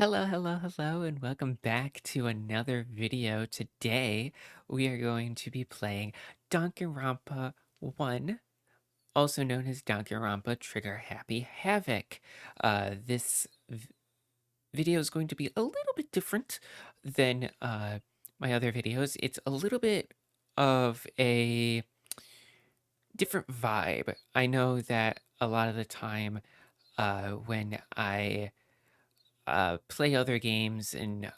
Hello, and welcome back to another video. Today, we are going to be playing Danganronpa 1, also known as Danganronpa Trigger Happy Havoc. This video is going to be a little bit different than my other videos. It's a little bit of a different vibe. I know that a lot of the time when I play other games and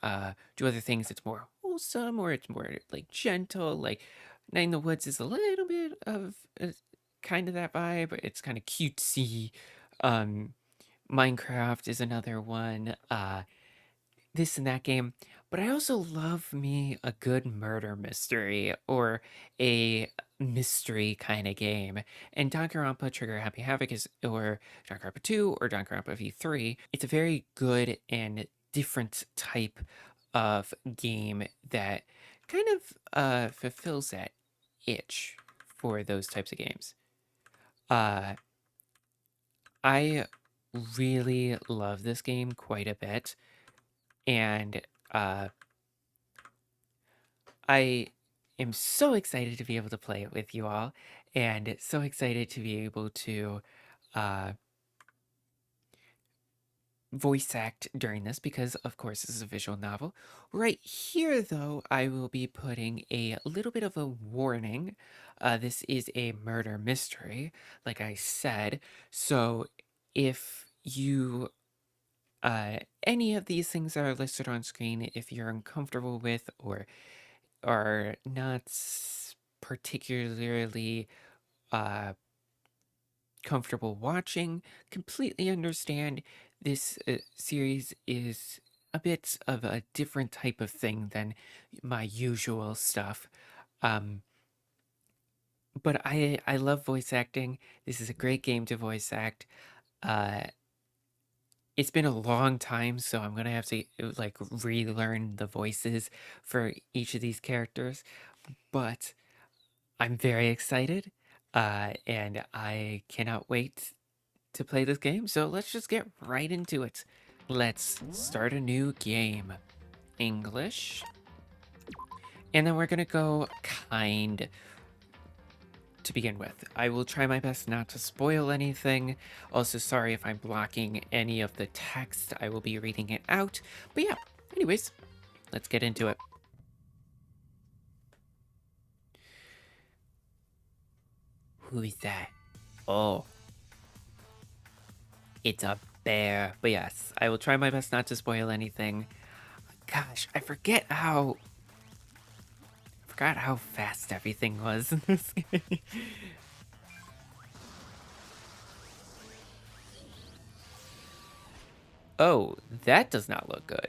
do other things, it's more wholesome or it's more like gentle. Like Night in the Woods is a little bit of kind of that vibe. It's kind of cutesy. Um, Minecraft is another one. This and that game. But I also love me a good murder mystery or a mystery kind of game. And Danganronpa Trigger Happy Havoc is, or Danganronpa 2 or Danganronpa V3, it's a very good and different type of game that kind of fulfills that itch for those types of games. Uh, I really love this game quite a bit. And uh, I am so excited to be able to play it with you all, and so excited to be able to uh, voice act during this because, of course, this is a visual novel. Right here, though, I will be putting a little bit of a warning. This is a murder mystery, like I said. So if you any of these things that are listed on screen, if you're uncomfortable with or are not particularly uh, comfortable watching, completely understand. This series is a bit of a different type of thing than my usual stuff. Um, but I love voice acting. This is a great game to voice act. Uh, it's been a long time, so I'm gonna have to like relearn the voices for each of these characters. But I'm very excited, and I cannot wait to play this game. So let's just get right into it. Let's start a new game. English. And then we're going to go kind to begin with. I will try my best not to spoil anything. Also, sorry if I'm blocking any of the text. I will be reading it out. But yeah, anyways, let's get into it. Who is that? Oh, it's a bear. But yes, I will try my best not to spoil anything. Gosh, I forgot how fast everything was in this game. Oh, that does not look good.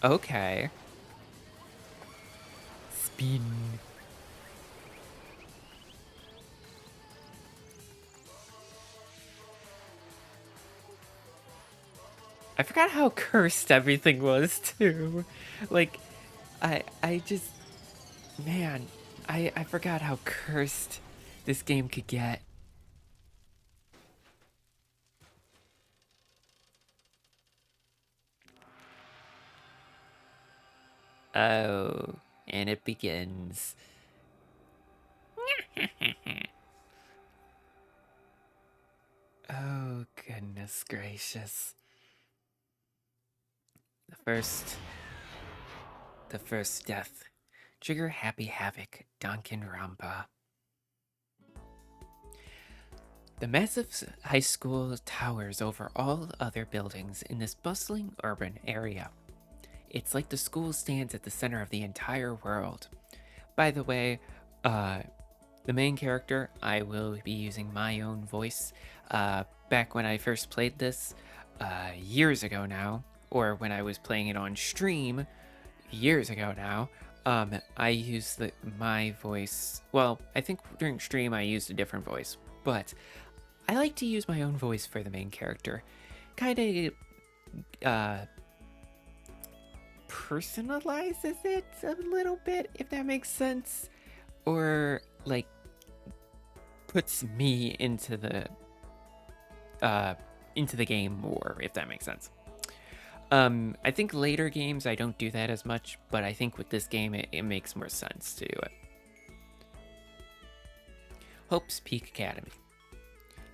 Okay. Spin. I forgot how cursed everything was too. Like, I just man, I forgot how cursed this game could get. Oh, and it begins. Oh, goodness gracious. The first the first death. Trigger Happy Havoc, Danganronpa. The massive high school towers over all other buildings in this bustling urban area. It's like the school stands at the center of the entire world. By the way, uh, the main character, I will be using my own voice. Back when I first played this, years ago now, or when I was playing it on stream, years ago now, I used my voice. Well, I think during stream I used a different voice, but I like to use my own voice for the main character. Kind of personalizes it a little bit, if that makes sense. Or, like, puts me into the game more, if that makes sense. I think later games I don't do that as much, but I think with this game it makes more sense to do it. Hope's Peak Academy.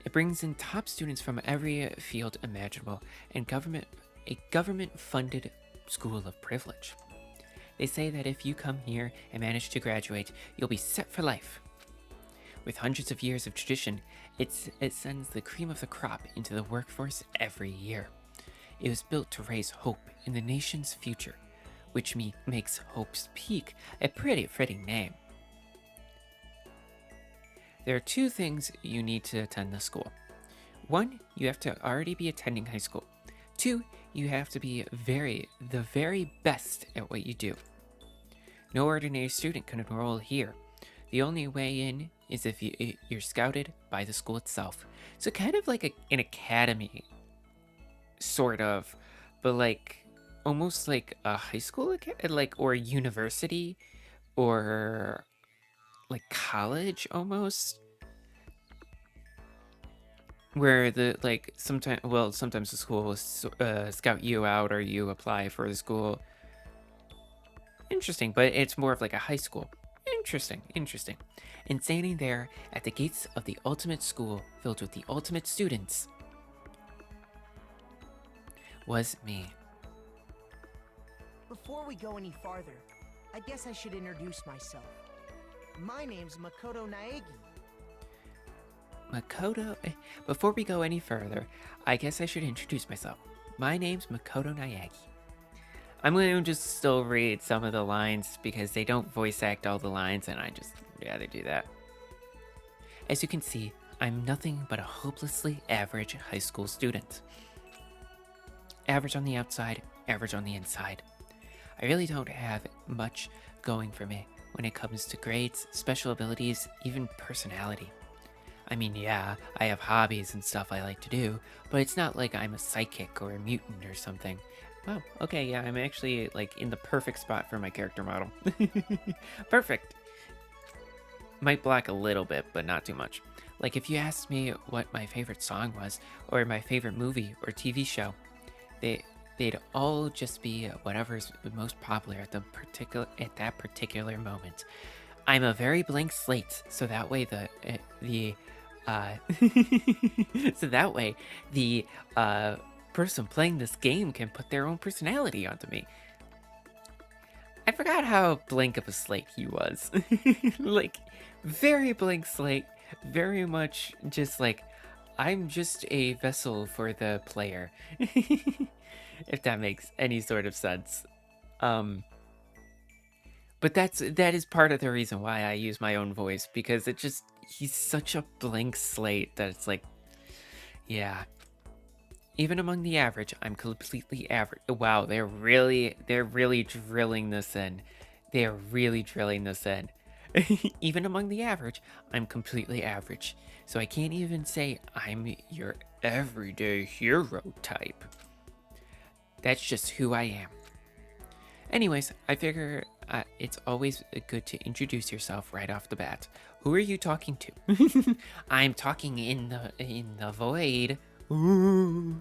It brings in top students from every field imaginable and a government-funded school of privilege. They say that if you come here and manage to graduate, you'll be set for life. With hundreds of years of tradition, it sends the cream of the crop into the workforce every year. It was built to raise hope in the nation's future, which makes Hope's Peak a pretty fitting name. There are two things you need to attend the school. One, you have to already be attending high school. Two, you have to be the very best at what you do. No ordinary student can enroll here. The only way in is if you're scouted by the school itself. So kind of like an academy, sort of, but like almost like a high school, or a university, or like college almost. Where sometimes the school will scout you out or you apply for the school. Interesting, but it's more of like a high school. Interesting. And standing there at the gates of the ultimate school filled with the ultimate students was me. Before we go any farther, I guess I should introduce myself. My name's Makoto Naegi. Makoto? Before we go any further, I guess I should introduce myself. My name's Makoto Naegi. I'm going to just still read some of the lines because they don't voice act all the lines and I just rather do that. As you can see, I'm nothing but a hopelessly average high school student. Average on the outside, average on the inside. I really don't have much going for me when it comes to grades, special abilities, even personality. I mean, yeah, I have hobbies and stuff I like to do, but it's not like I'm a psychic or a mutant or something. Wow, okay, yeah, I'm actually, like, in the perfect spot for my character model. Perfect! Might block a little bit, but not too much. Like, if you asked me what my favorite song was, or my favorite movie or TV show, they'd all just be whatever's most popular at that particular moment. I'm a very blank slate, so that way the person playing this game can put their own personality onto me. I forgot how blank of a slate he was. Like, very blank slate, very much just like, I'm just a vessel for the player. If that makes any sort of sense. But that is part of the reason why I use my own voice, because he's such a blank slate that it's like, yeah. Even among the average, I'm completely average. Wow, they're really drilling this in. They're really drilling this in. Even among the average, I'm completely average. So I can't even say I'm your everyday hero type. That's just who I am. Anyways, I figure it's always good to introduce yourself right off the bat. Who are you talking to? I'm talking in the void. Ooh.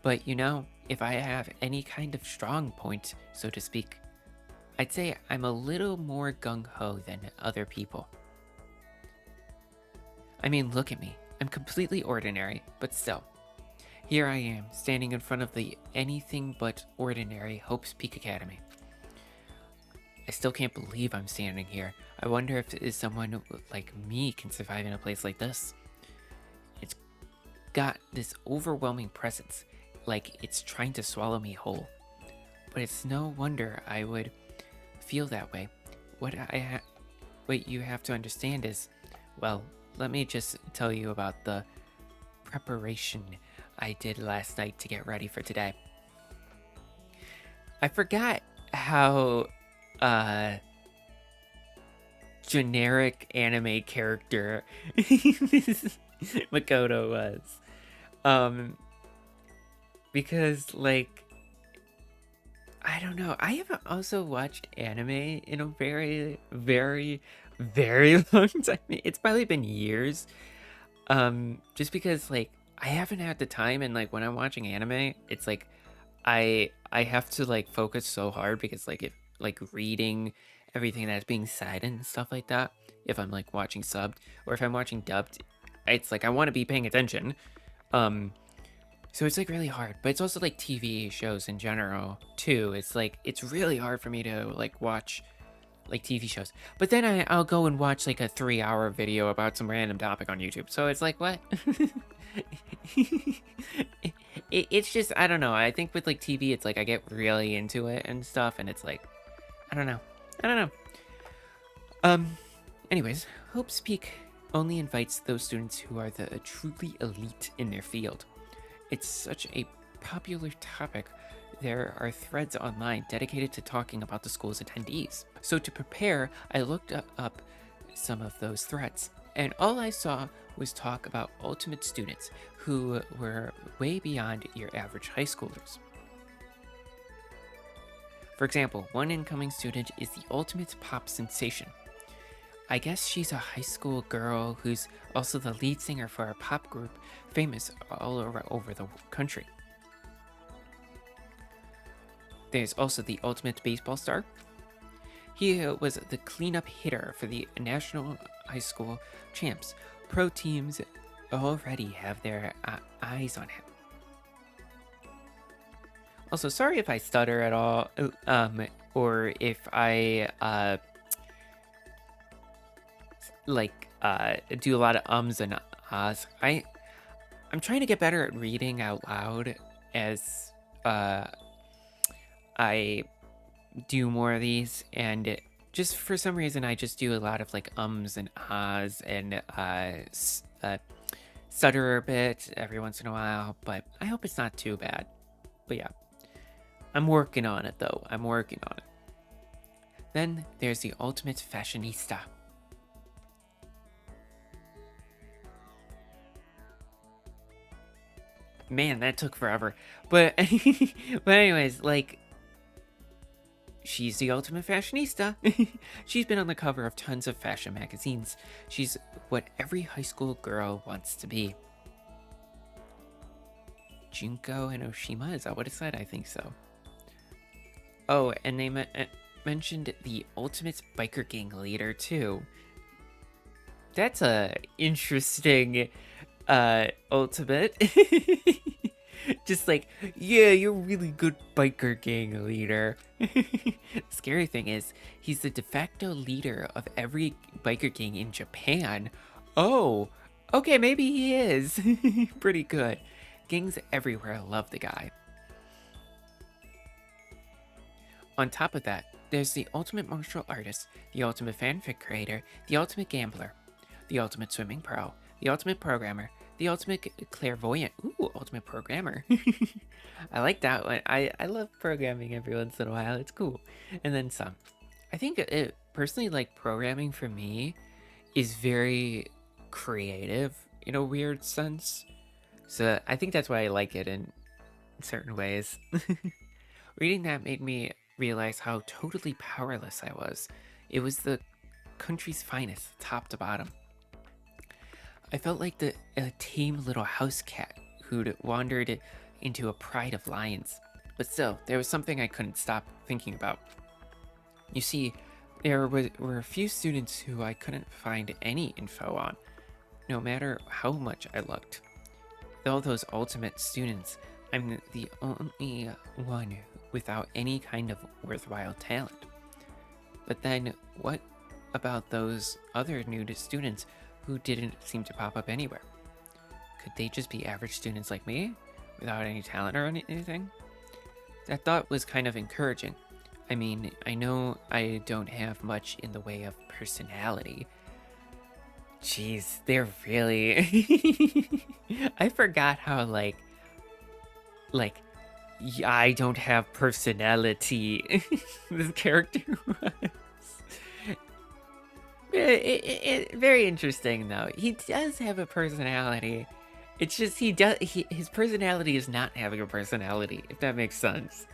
But you know, if I have any kind of strong point, so to speak, I'd say I'm a little more gung-ho than other people. I mean, look at me. I'm completely ordinary, but still. Here I am, standing in front of the anything but ordinary Hope's Peak Academy. I still can't believe I'm standing here. I wonder if someone like me can survive in a place like this. It's got this overwhelming presence, like it's trying to swallow me whole. But it's no wonder I would feel that way. What you have to understand is, well, let me just tell you about the preparation I did last night to get ready for today. I forgot how generic anime character Makoto was. Because like, I don't know, I haven't also watched anime in a very, very, very long time. It's probably been years. Just because like I haven't had the time, and like when I'm watching anime, it's like I have to like focus so hard because like if like reading everything that's being said and stuff like that, if I'm like watching subbed or if I'm watching dubbed, it's like I want to be paying attention. Um so it's like really hard, but it's also like TV shows in general too. It's like it's really hard for me to like watch like TV shows. But then I'll go and watch like a 3-hour video about some random topic on YouTube. So it's like, what? It's just, I don't know. I think with like TV, it's like I get really into it and stuff. And it's like, I don't know. I don't know. Anyways, Hope Speak only invites those students who are the truly elite in their field. It's such a popular topic. There are threads online dedicated to talking about the school's attendees. So to prepare, I looked up some of those threads, and all I saw was talk about ultimate students who were way beyond your average high schoolers. For example, one incoming student is the ultimate pop sensation. I guess she's a high school girl who's also the lead singer for a pop group famous all over the country. There's also the ultimate baseball star. He was the cleanup hitter for the National High School Champs. Pro teams already have their eyes on him. Also, sorry if I stutter at all, or if I do a lot of ums and ahs. I'm trying to get better at reading out loud as I do more of these, and just for some reason I just do a lot of like ums and ahs and stutter a bit every once in a while, but I hope it's not too bad. But yeah, I'm working on it though. I'm working on it. Then there's the ultimate fashionista. Man, that took forever. But but anyways, like she's the ultimate fashionista. She's been on the cover of tons of fashion magazines. She's what every high school girl wants to be. Junko and Oshima, is that what it said? I think so. Oh, and they mentioned the ultimate biker gang leader too. That's a interesting ultimate. Just like, yeah, you're a really good biker gang leader. Scary thing is, he's the de facto leader of every biker gang in Japan. Oh, okay, maybe he is. Pretty good. Gangs everywhere love the guy. On top of that, there's the ultimate martial artist, the ultimate fanfic creator, the ultimate gambler, the ultimate swimming pro, the ultimate programmer, the ultimate clairvoyant. Ooh, ultimate programmer. I like that one. I love programming every once in a while. It's cool. And then some. I think it personally, like, programming for me is very creative in a weird sense. So I think that's why I like it in certain ways. Reading that made me realize how totally powerless I was. It was the country's finest, top to bottom. I felt like a tame little house cat who'd wandered into a pride of lions. But still, there was something I couldn't stop thinking about. You see, there were a few students who I couldn't find any info on, no matter how much I looked. With all those ultimate students, I'm the only one without any kind of worthwhile talent. But then, what about those other new students who didn't seem to pop up anywhere? Could they just be average students like me, without any talent or anything? That thought was kind of encouraging. I mean, I know I don't have much in the way of personality. Jeez, they're really... I forgot how, like, I don't have personality. This character was. Very interesting, though. He does have a personality. It's just his personality is not having a personality, if that makes sense.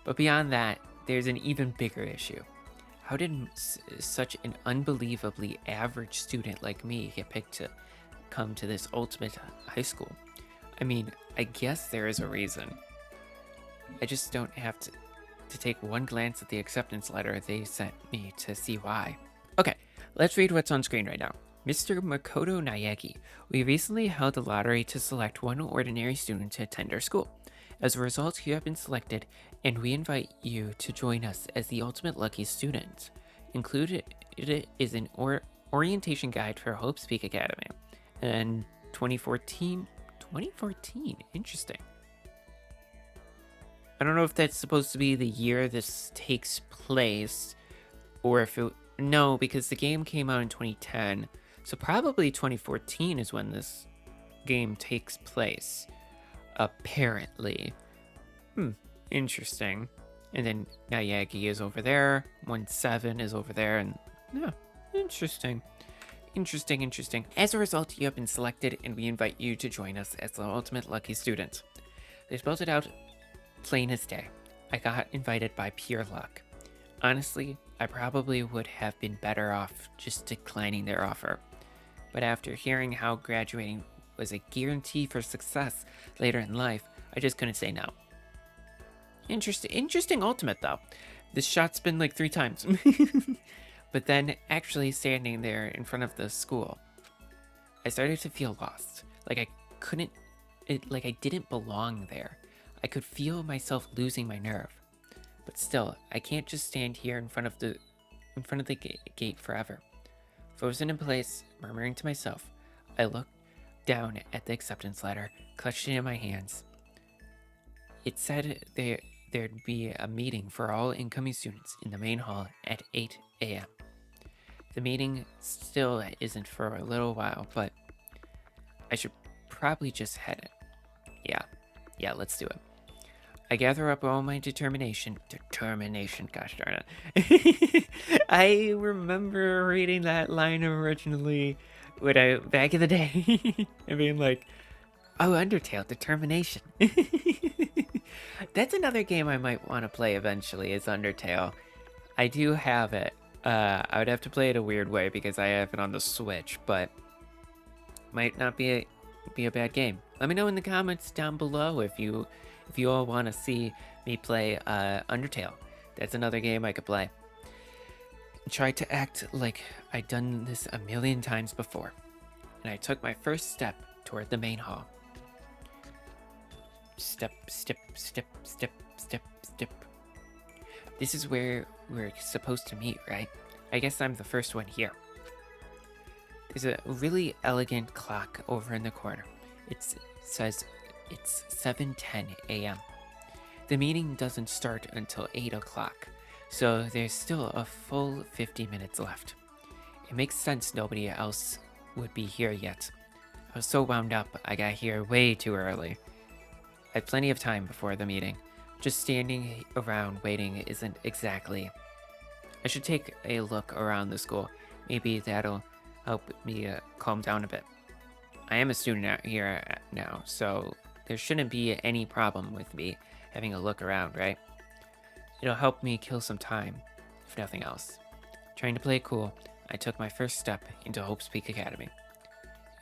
But beyond that, there's an even bigger issue. how did such an unbelievably average student like me get picked to come to this ultimate high school? I mean, I guess there is a reason. I just don't have to take one glance at the acceptance letter they sent me to see why. Okay, let's read what's on screen right now. Mr. Makoto Naegi, we recently held a lottery to select one ordinary student to attend our school. As a result, you have been selected, and we invite you to join us as the ultimate lucky student. Included is an orientation guide for Hope's Peak Academy. And 2014, interesting. I don't know if that's supposed to be the year this takes place, or if it, no, because the game came out in 2010, so probably 2014 is when this game takes place, apparently. Interesting. And then Nayagi is over there, 1-7 is over there, and yeah, interesting. Interesting. As a result, you have been selected, and we invite you to join us as the ultimate lucky student. They spelled it out plain as day. I got invited by pure luck. Honestly, I probably would have been better off just declining their offer. But after hearing how graduating was a guarantee for success later in life, I just couldn't say no. Interesting ultimate though. This shot's been like 3 times. But then actually standing there in front of the school, I started to feel lost. Like I didn't belong there. I could feel myself losing my nerve. But still, I can't just stand here in front of the gate forever. Frozen in place, murmuring to myself, I looked down at the acceptance letter, clutched it in my hands. It said there'd be a meeting for all incoming students in the main hall at 8 a.m. The meeting still isn't for a little while, but I should probably just head it. Yeah, let's do it. I gather up all my determination, gosh darn it. I remember reading that line originally back in the day and being like, oh, Undertale, determination. That's another game I might want to play eventually, is Undertale. I do have it. I would have to play it a weird way because I have it on the Switch, but might not be a bad game. Let me know in the comments down below if you all want to see me play Undertale. That's another game I could play. Try to act like I'd done this a million times before. And I took my first step toward the main hall. Step. This is where we're supposed to meet, right? I guess I'm the first one here. There's a really elegant clock over in the corner. It says it's 7:10 a.m. The meeting doesn't start until 8 o'clock, so there's still a full 50 minutes left. It makes sense nobody else would be here yet. I was so wound up, I got here way too early. I had plenty of time before the meeting. Just standing around waiting isn't exactly. I should take a look around the school. Maybe that'll help me calm down a bit. I am a student out here now, so there shouldn't be any problem with me having a look around, right? It'll help me kill some time, if nothing else. Trying to play it cool, I took my first step into Hope's Peak Academy.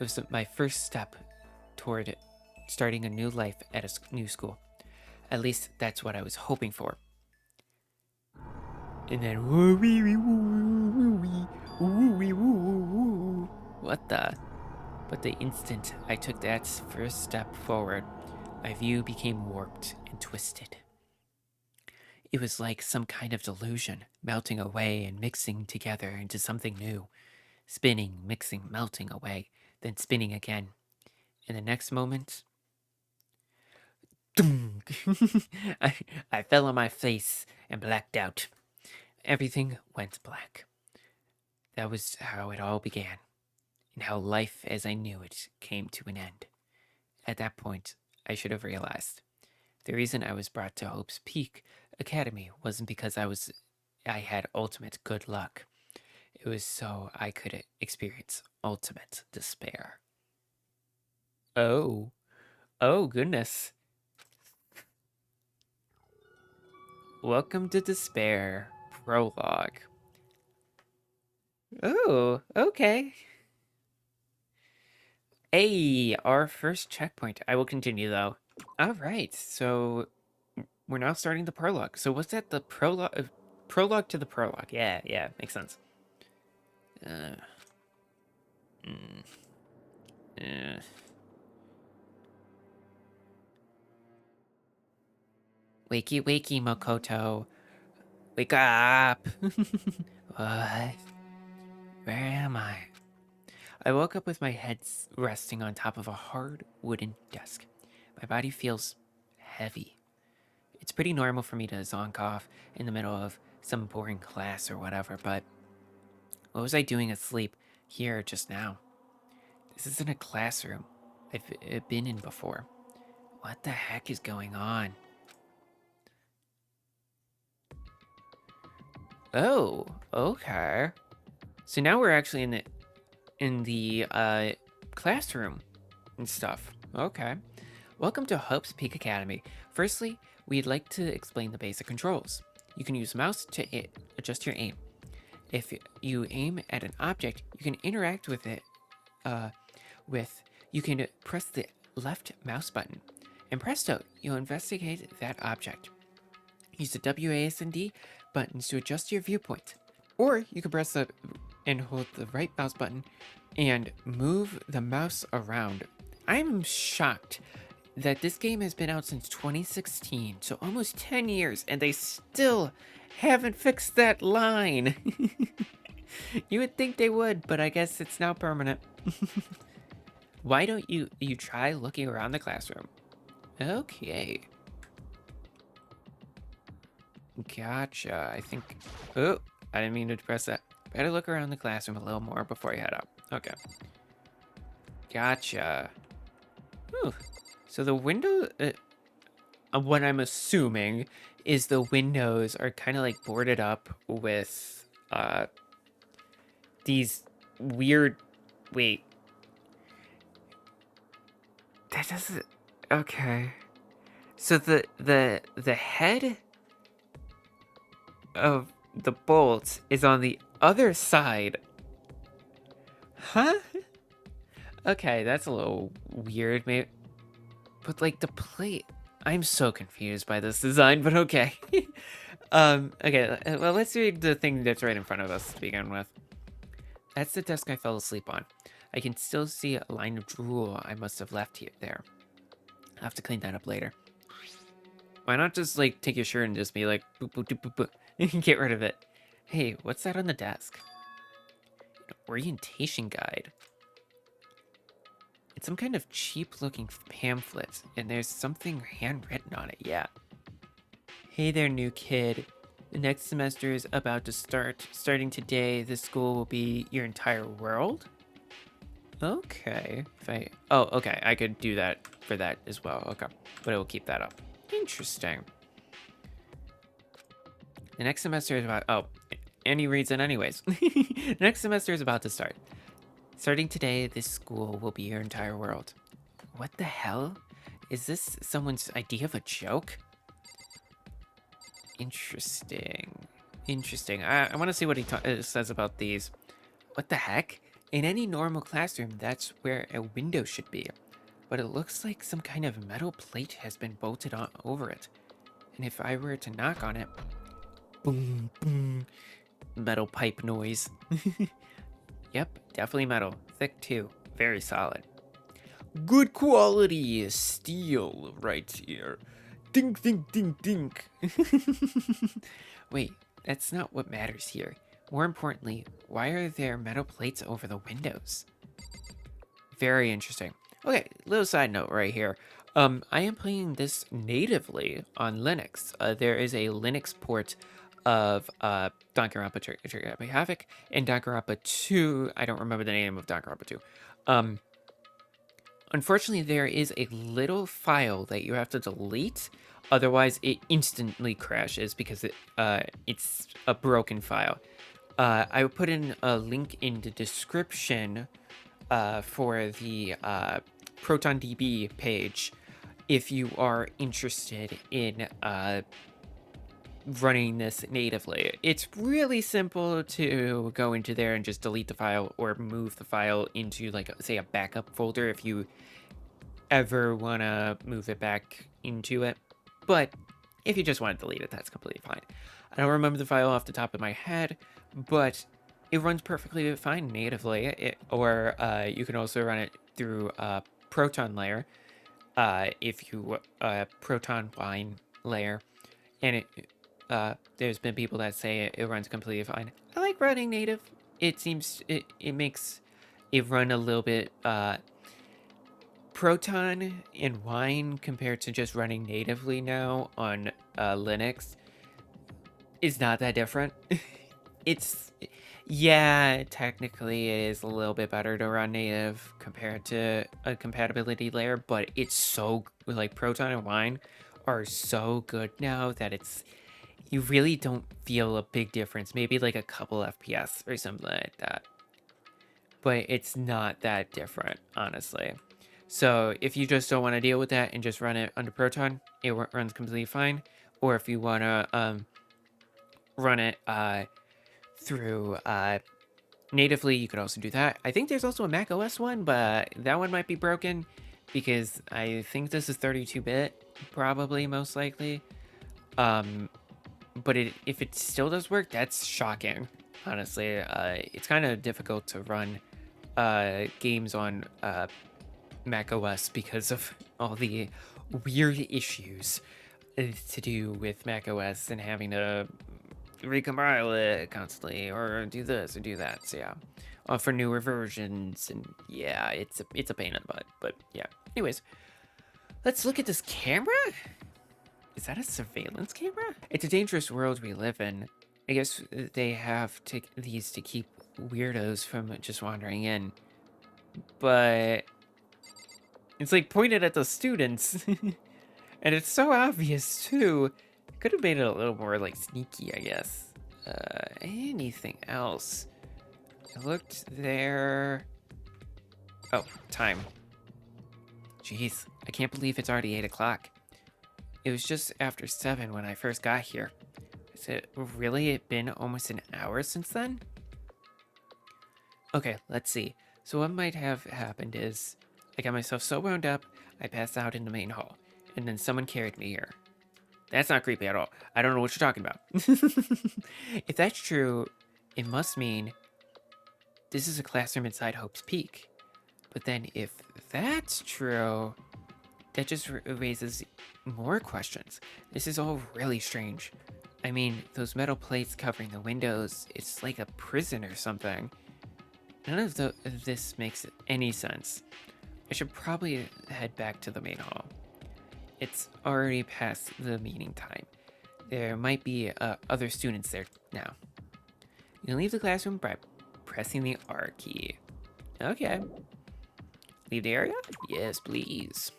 It was my first step toward starting a new life at a new school. At least that's what I was hoping for. And then what the? But the instant I took that first step forward, my view became warped and twisted. It was like some kind of delusion, melting away and mixing together into something new. Spinning, mixing, melting away, then spinning again. In the next moment, I fell on my face and blacked out. Everything went black. That was how it all began, and how life as I knew it came to an end. At that point, I should have realized. The reason I was brought to Hope's Peak Academy wasn't because I had ultimate good luck. It was so I could experience ultimate despair. Oh goodness. Welcome to Despair Prologue. Oh, okay. Hey, our first checkpoint. I will continue though. All right, so we're now starting the prologue. So what's that? The prologue, prologue to the prologue. Yeah, yeah, makes sense. Uh, mm, uh. Wakey, wakey, Makoto. Wake up. What? Where am I? I woke up with my head resting on top of a hard wooden desk. My body feels heavy. It's pretty normal for me to zonk off in the middle of some boring class or whatever, but what was I doing asleep here just now? This isn't a classroom I've been in before. What the heck is going on? Oh, okay. So now we're actually in the classroom and stuff. Okay. Welcome to Hope's Peak Academy. Firstly, we'd like to explain the basic controls. You can use mouse to adjust your aim. If you aim at an object, you can interact with it you can press the left mouse button. And presto, you'll investigate that object. Use the WASD buttons to adjust your viewpoint. Or you can press and hold the right mouse button and move the mouse around. I'm shocked that this game has been out since 2016, so almost 10 years, and they still haven't fixed that line. You would think they would, but I guess it's now permanent. Why don't you try looking around the classroom? Okay. Gotcha. I think... Oh, I didn't mean to press that. Better look around the classroom a little more before you head up. Okay. Gotcha. Ooh. So the window... what I'm assuming is the windows are kind of like boarded up with these weird... Wait. That doesn't... Okay. So the head of the bolt is on the other side. Huh? Okay, that's a little weird, maybe. But like the plate, I'm so confused by this design, but okay. Okay, well, let's read the thing that's right in front of us to begin with. That's the desk I fell asleep on. I can still see a line of drool I must have left here there. I'll have to clean that up later. Why not just like take your shirt and just be like boop boop doop boop boop. Get rid of it. Hey, what's that on the desk? An orientation guide. It's some kind of cheap looking pamphlet, and there's something handwritten on it, yeah. Hey there, new kid. The next semester is about to start. Starting today, this school will be your entire world? Okay. Oh, okay, I could do that for that as well. Okay, but I will keep that up. Interesting. The next semester is about... Oh, and he reads it anyways. The next semester is about to start. Starting today, this school will be your entire world. What the hell? Is this someone's idea of a joke? Interesting. Interesting. I want to see what he says about these. What the heck? In any normal classroom, that's where a window should be. But it looks like some kind of metal plate has been bolted on over it. And if I were to knock on it... Boom, boom. Metal pipe noise. Yep, definitely metal. Thick too. Very solid. Good quality steel right here. Dink, dink, dink, dink. Wait, that's not what matters here. More importantly, why are there metal plates over the windows? Very interesting. Okay, little side note right here. I am playing this natively on Linux. There is a Linux port of Danganronpa Trigger Happy Havoc and Danganronpa 2. I don't remember the name of Danganronpa 2. Unfortunately, there is a little file that you have to delete. Otherwise, it instantly crashes because it's a broken file. I will put in a link in the description for the ProtonDB page if you are interested in running this natively. It's really simple to go into there and just delete the file or move the file into, like, say, a backup folder if you ever want to move it back into it. But if you just want to delete it, that's completely fine. I don't remember the file off the top of my head, but it runs perfectly fine natively. Or you can also run it through a Proton layer, if you Proton wine layer, and there's been people that say it runs completely fine. I like running native. It seems it makes it run a little bit Proton and Wine compared to just running natively now on Linux is not that different. It's, yeah, technically it is a little bit better to run native compared to a compatibility layer, but it's so, like, Proton and Wine are so good now that you really don't feel a big difference. Maybe like a couple FPS or something like that. But it's not that different, honestly. So if you just don't want to deal with that and just run it under Proton, it runs completely fine. Or if you want to run it through natively, you could also do that. I think there's also a Mac OS one, but that one might be broken because I think this is 32-bit, probably, most likely. But if it still does work, that's shocking, honestly. It's kind of difficult to run games on Mac OS because of all the weird issues to do with Mac OS and having to recompile it constantly or do this or do that. So yeah, for newer versions, and yeah, it's a pain in the butt. But yeah, anyways, let's look at this camera. Is that a surveillance camera? It's a dangerous world we live in. I guess they have these to keep weirdos from just wandering in. But it's like pointed at the students. And it's so obvious too. Could have made it a little more like sneaky, I guess. Anything else? I looked there. Oh, time. Jeez, I can't believe it's already 8 o'clock. It was just after 7 when I first got here. Is it really been almost an hour since then? Okay, let's see. So what might have happened is I got myself so wound up, I passed out in the main hall, and then someone carried me here. That's not creepy at all. I don't know what you're talking about. If that's true, it must mean this is a classroom inside Hope's Peak. But then if that's true, that just raises more questions. This is all really strange. I mean, those metal plates covering the windows, it's like a prison or something. None of this makes any sense. I should probably head back to the main hall. It's already past the meeting time. There might be other students there now. You can leave the classroom by pressing the R key. Okay. Leave the area? Yes, please.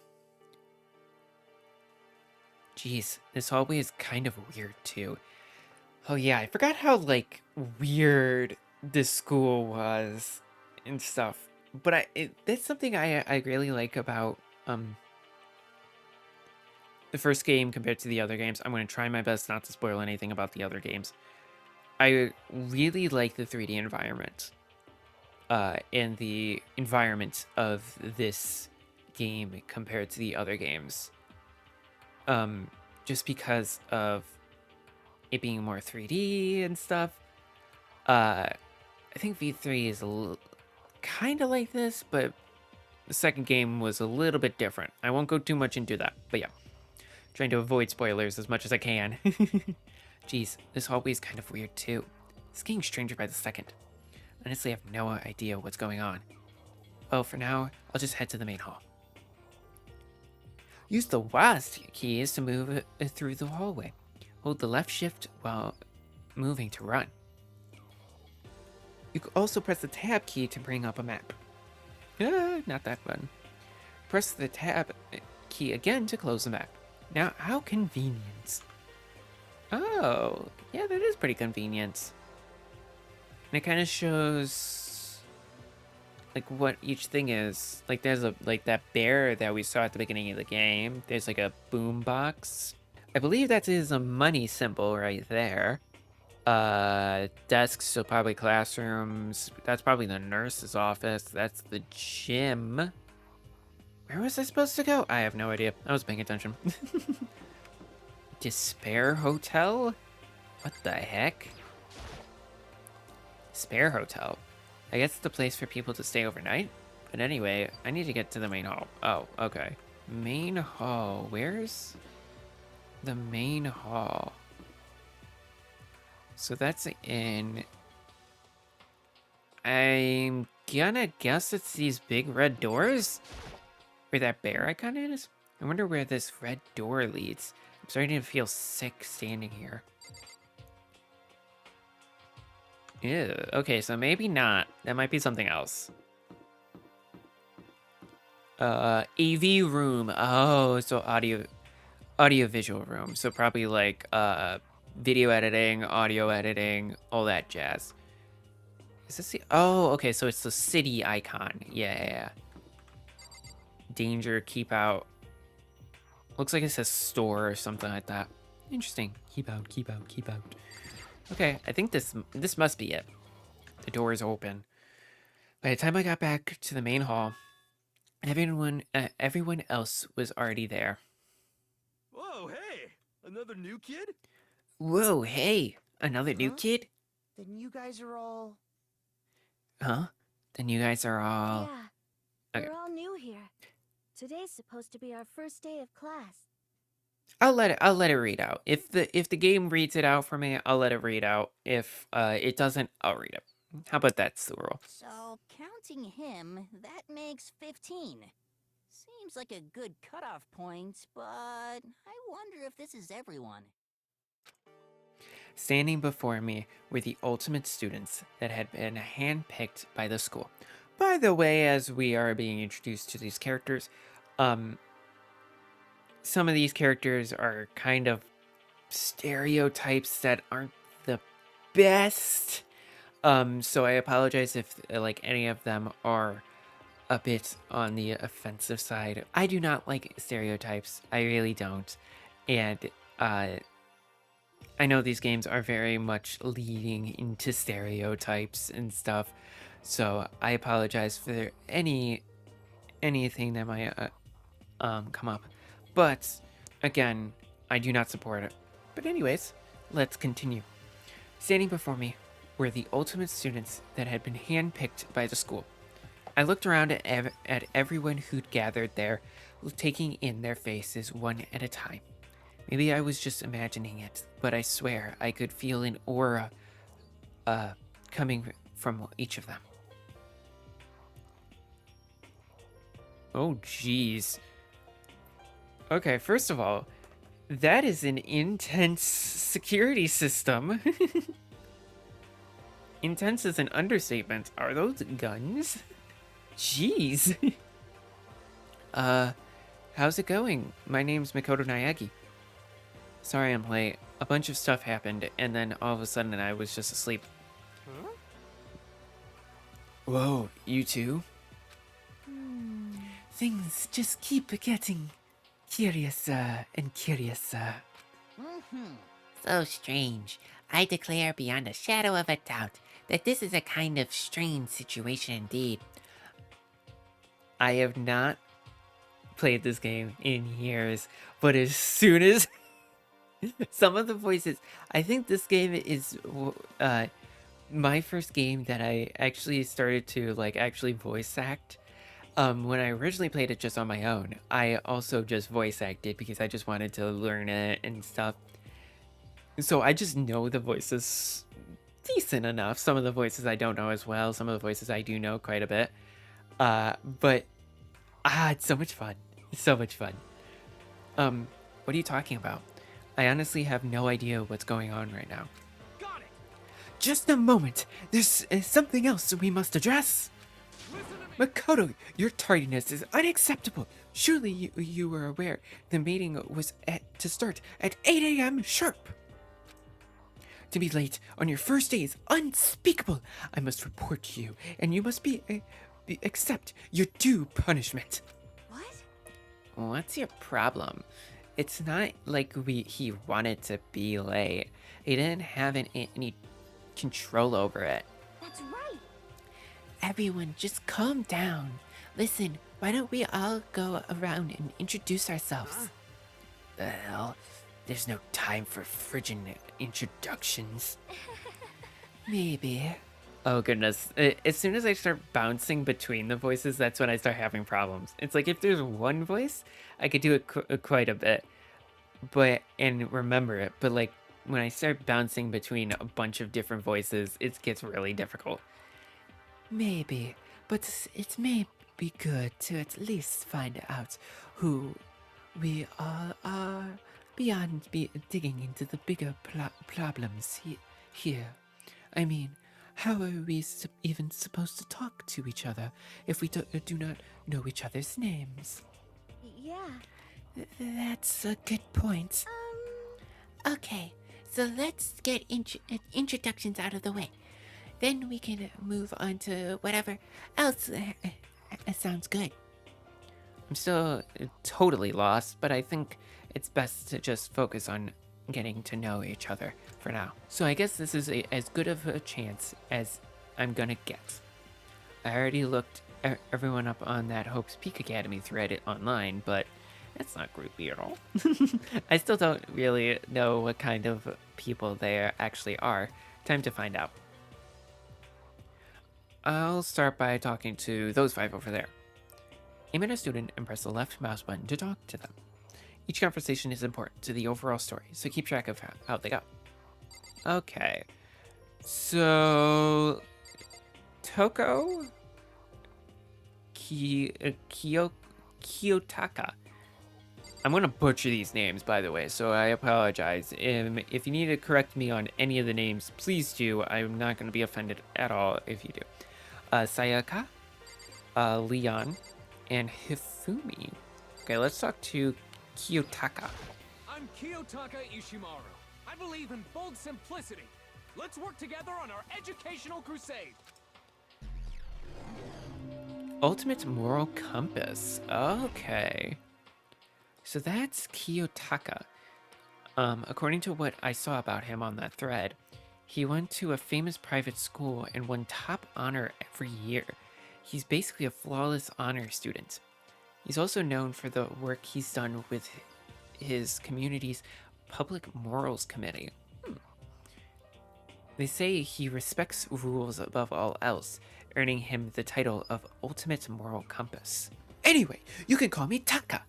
Jeez, this hallway is kind of weird too. Oh yeah, I forgot how, like, weird this school was and stuff. But that's something I really like about the first game compared to the other games. I'm going to try my best not to spoil anything about the other games. I really like the 3D environment and the environment of this game compared to the other games. Just because of it being more 3D and stuff. I think V3 is kind of like this, but the second game was a little bit different. I won't go too much into that, but yeah. Trying to avoid spoilers as much as I can. Jeez, this hallway is kind of weird too. It's getting stranger by the second. Honestly, I have no idea what's going on. Well, for now, I'll just head to the main hall. Use the WASD keys to move through the hallway. Hold the left shift while moving to run. You can also press the tab key to bring up a map. Not that fun. Press the tab key again to close the map. Now, how convenient. Oh, yeah, that is pretty convenient. And it kind of shows, like, what each thing is. Like, there's like that bear that we saw at the beginning of the game. There's like a boom box. I believe that is a money symbol right there. Desks, so probably classrooms. That's probably the nurse's office. That's the gym. Where was I supposed to go? I have no idea. I was paying attention. Despair Hotel? What the heck? Spare Hotel. I guess it's the place for people to stay overnight. But anyway, I need to get to the main hall. Oh, okay. Main hall. Where's the main hall? So that's in. I'm gonna guess it's these big red doors? Where that bear icon is? I wonder where this red door leads. I'm starting to feel sick standing here. Ew, okay, so maybe not. That might be something else. AV room. Oh, so audio visual room. So probably like video editing, audio editing, all that jazz. Is this the, oh, okay, so it's the city icon. Yeah. Danger, keep out. Looks like it says store or something like that. Interesting. Keep out, keep out, keep out. Okay, I think this must be it. The door is open. By the time I got back to the main hall, everyone else was already there. Whoa, hey! Another new kid? Whoa, hey! Another new Huh? kid? Then you guys are all... Huh? Then you guys are all... Yeah, Okay. we're all new here. Today's supposed to be our first day of class. I'll let it read out. If the game reads it out for me, I'll let it read out. If it doesn't, I'll read it. How about that's the rule? So, counting him, that makes 15. Seems like a good cutoff point, but I wonder if this is everyone. Standing before me were the ultimate students that had been handpicked by the school. By the way, as we are being introduced to these characters, some of these characters are kind of stereotypes that aren't the best. So I apologize if like any of them are a bit on the offensive side. I do not like stereotypes. I really don't. And I know these games are very much leading into stereotypes and stuff. So I apologize for anything that might come up. But again, I do not support it. But anyways, let's continue. Standing before me were the ultimate students that had been handpicked by the school. I looked around at everyone who'd gathered there, taking in their faces one at a time. Maybe I was just imagining it, but I swear I could feel an aura coming from each of them. Oh, jeez. Okay, first of all, that is an intense security system. Intense is an understatement. Are those guns? Jeez. How's it going? My name's Makoto Naegi. Sorry I'm late. A bunch of stuff happened, and then all of a sudden I was just asleep. Huh? Whoa, you too? Hmm. Things just keep getting curiouser and curiouser. So strange. I declare beyond a shadow of a doubt that this is a kind of strange situation indeed. I have not played this game in years, but as soon as some of the voices, I think this game is my first game that I actually started to like actually voice act. When I originally played it just on my own, I also just voice acted because I just wanted to learn it and stuff. So I just know the voices decent enough. Some of the voices I don't know as well. Some of the voices I do know quite a bit. But it's so much fun. It's so much fun. What are you talking about? I honestly have no idea what's going on right now. Got it! Just a moment. There's something else we must address. Listen to me! Makoto, your tardiness is unacceptable. Surely you were aware the meeting was to start at 8 a.m. sharp. To be late on your first day is unspeakable. I must report to you, and you must accept your due punishment. What? What's your problem? it's not like he wanted to be late. He didn't have any control over it. That's right. Everyone, just calm down. Listen, why don't we all go around and introduce ourselves? The hell? There's no time for friggin' introductions. Maybe. Oh goodness. As soon as I start bouncing between the voices, that's when I start having problems. It's like if there's one voice, I could do it quite a bit, and remember it. But like when I start bouncing between a bunch of different voices, it gets really difficult. Maybe, but it may be good to at least find out who we all are beyond digging into the bigger problems here. I mean, how are we even supposed to talk to each other if we do not know each other's names? Yeah. That's a good point. Okay, so let's get introductions out of the way. Then we can move on to whatever else sounds good. I'm still totally lost, but I think it's best to just focus on getting to know each other for now. So I guess this is as good of a chance as I'm gonna get. I already looked everyone up on that Hope's Peak Academy thread online, but that's not groupie at all. I still don't really know what kind of people they actually are. Time to find out. I'll start by talking to those 5 over there. Aim at a student and press the left mouse button to talk to them. Each conversation is important to the overall story, so keep track of how they go. Okay. So... Toko? Kiyotaka. I'm gonna butcher these names, by the way, so I apologize. If you need to correct me on any of the names, please do. I'm not gonna be offended at all if you do. Sayaka, Leon, and Hifumi. Okay, let's talk to Kiyotaka. I'm Kiyotaka Ishimaru. I believe in bold simplicity. Let's work together on our educational crusade. Ultimate moral compass. Okay. So that's Kiyotaka. According to what I saw about him on that thread, he went to a famous private school and won top honor every year. He's basically a flawless honor student. He's also known for the work he's done with his community's public morals committee. They say he respects rules above all else, earning him the title of Ultimate Moral Compass. Anyway, you can call me Taka.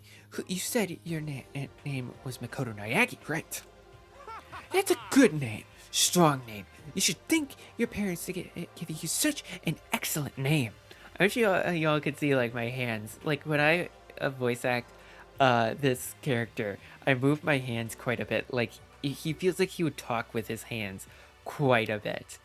You said your name was Makoto Nayagi, right? That's a good name. Strong name. You should thank your parents to giving you such an excellent name. I wish y'all could see like my hands. Like when I voice act this character, I move my hands quite a bit. Like he feels like he would talk with his hands quite a bit.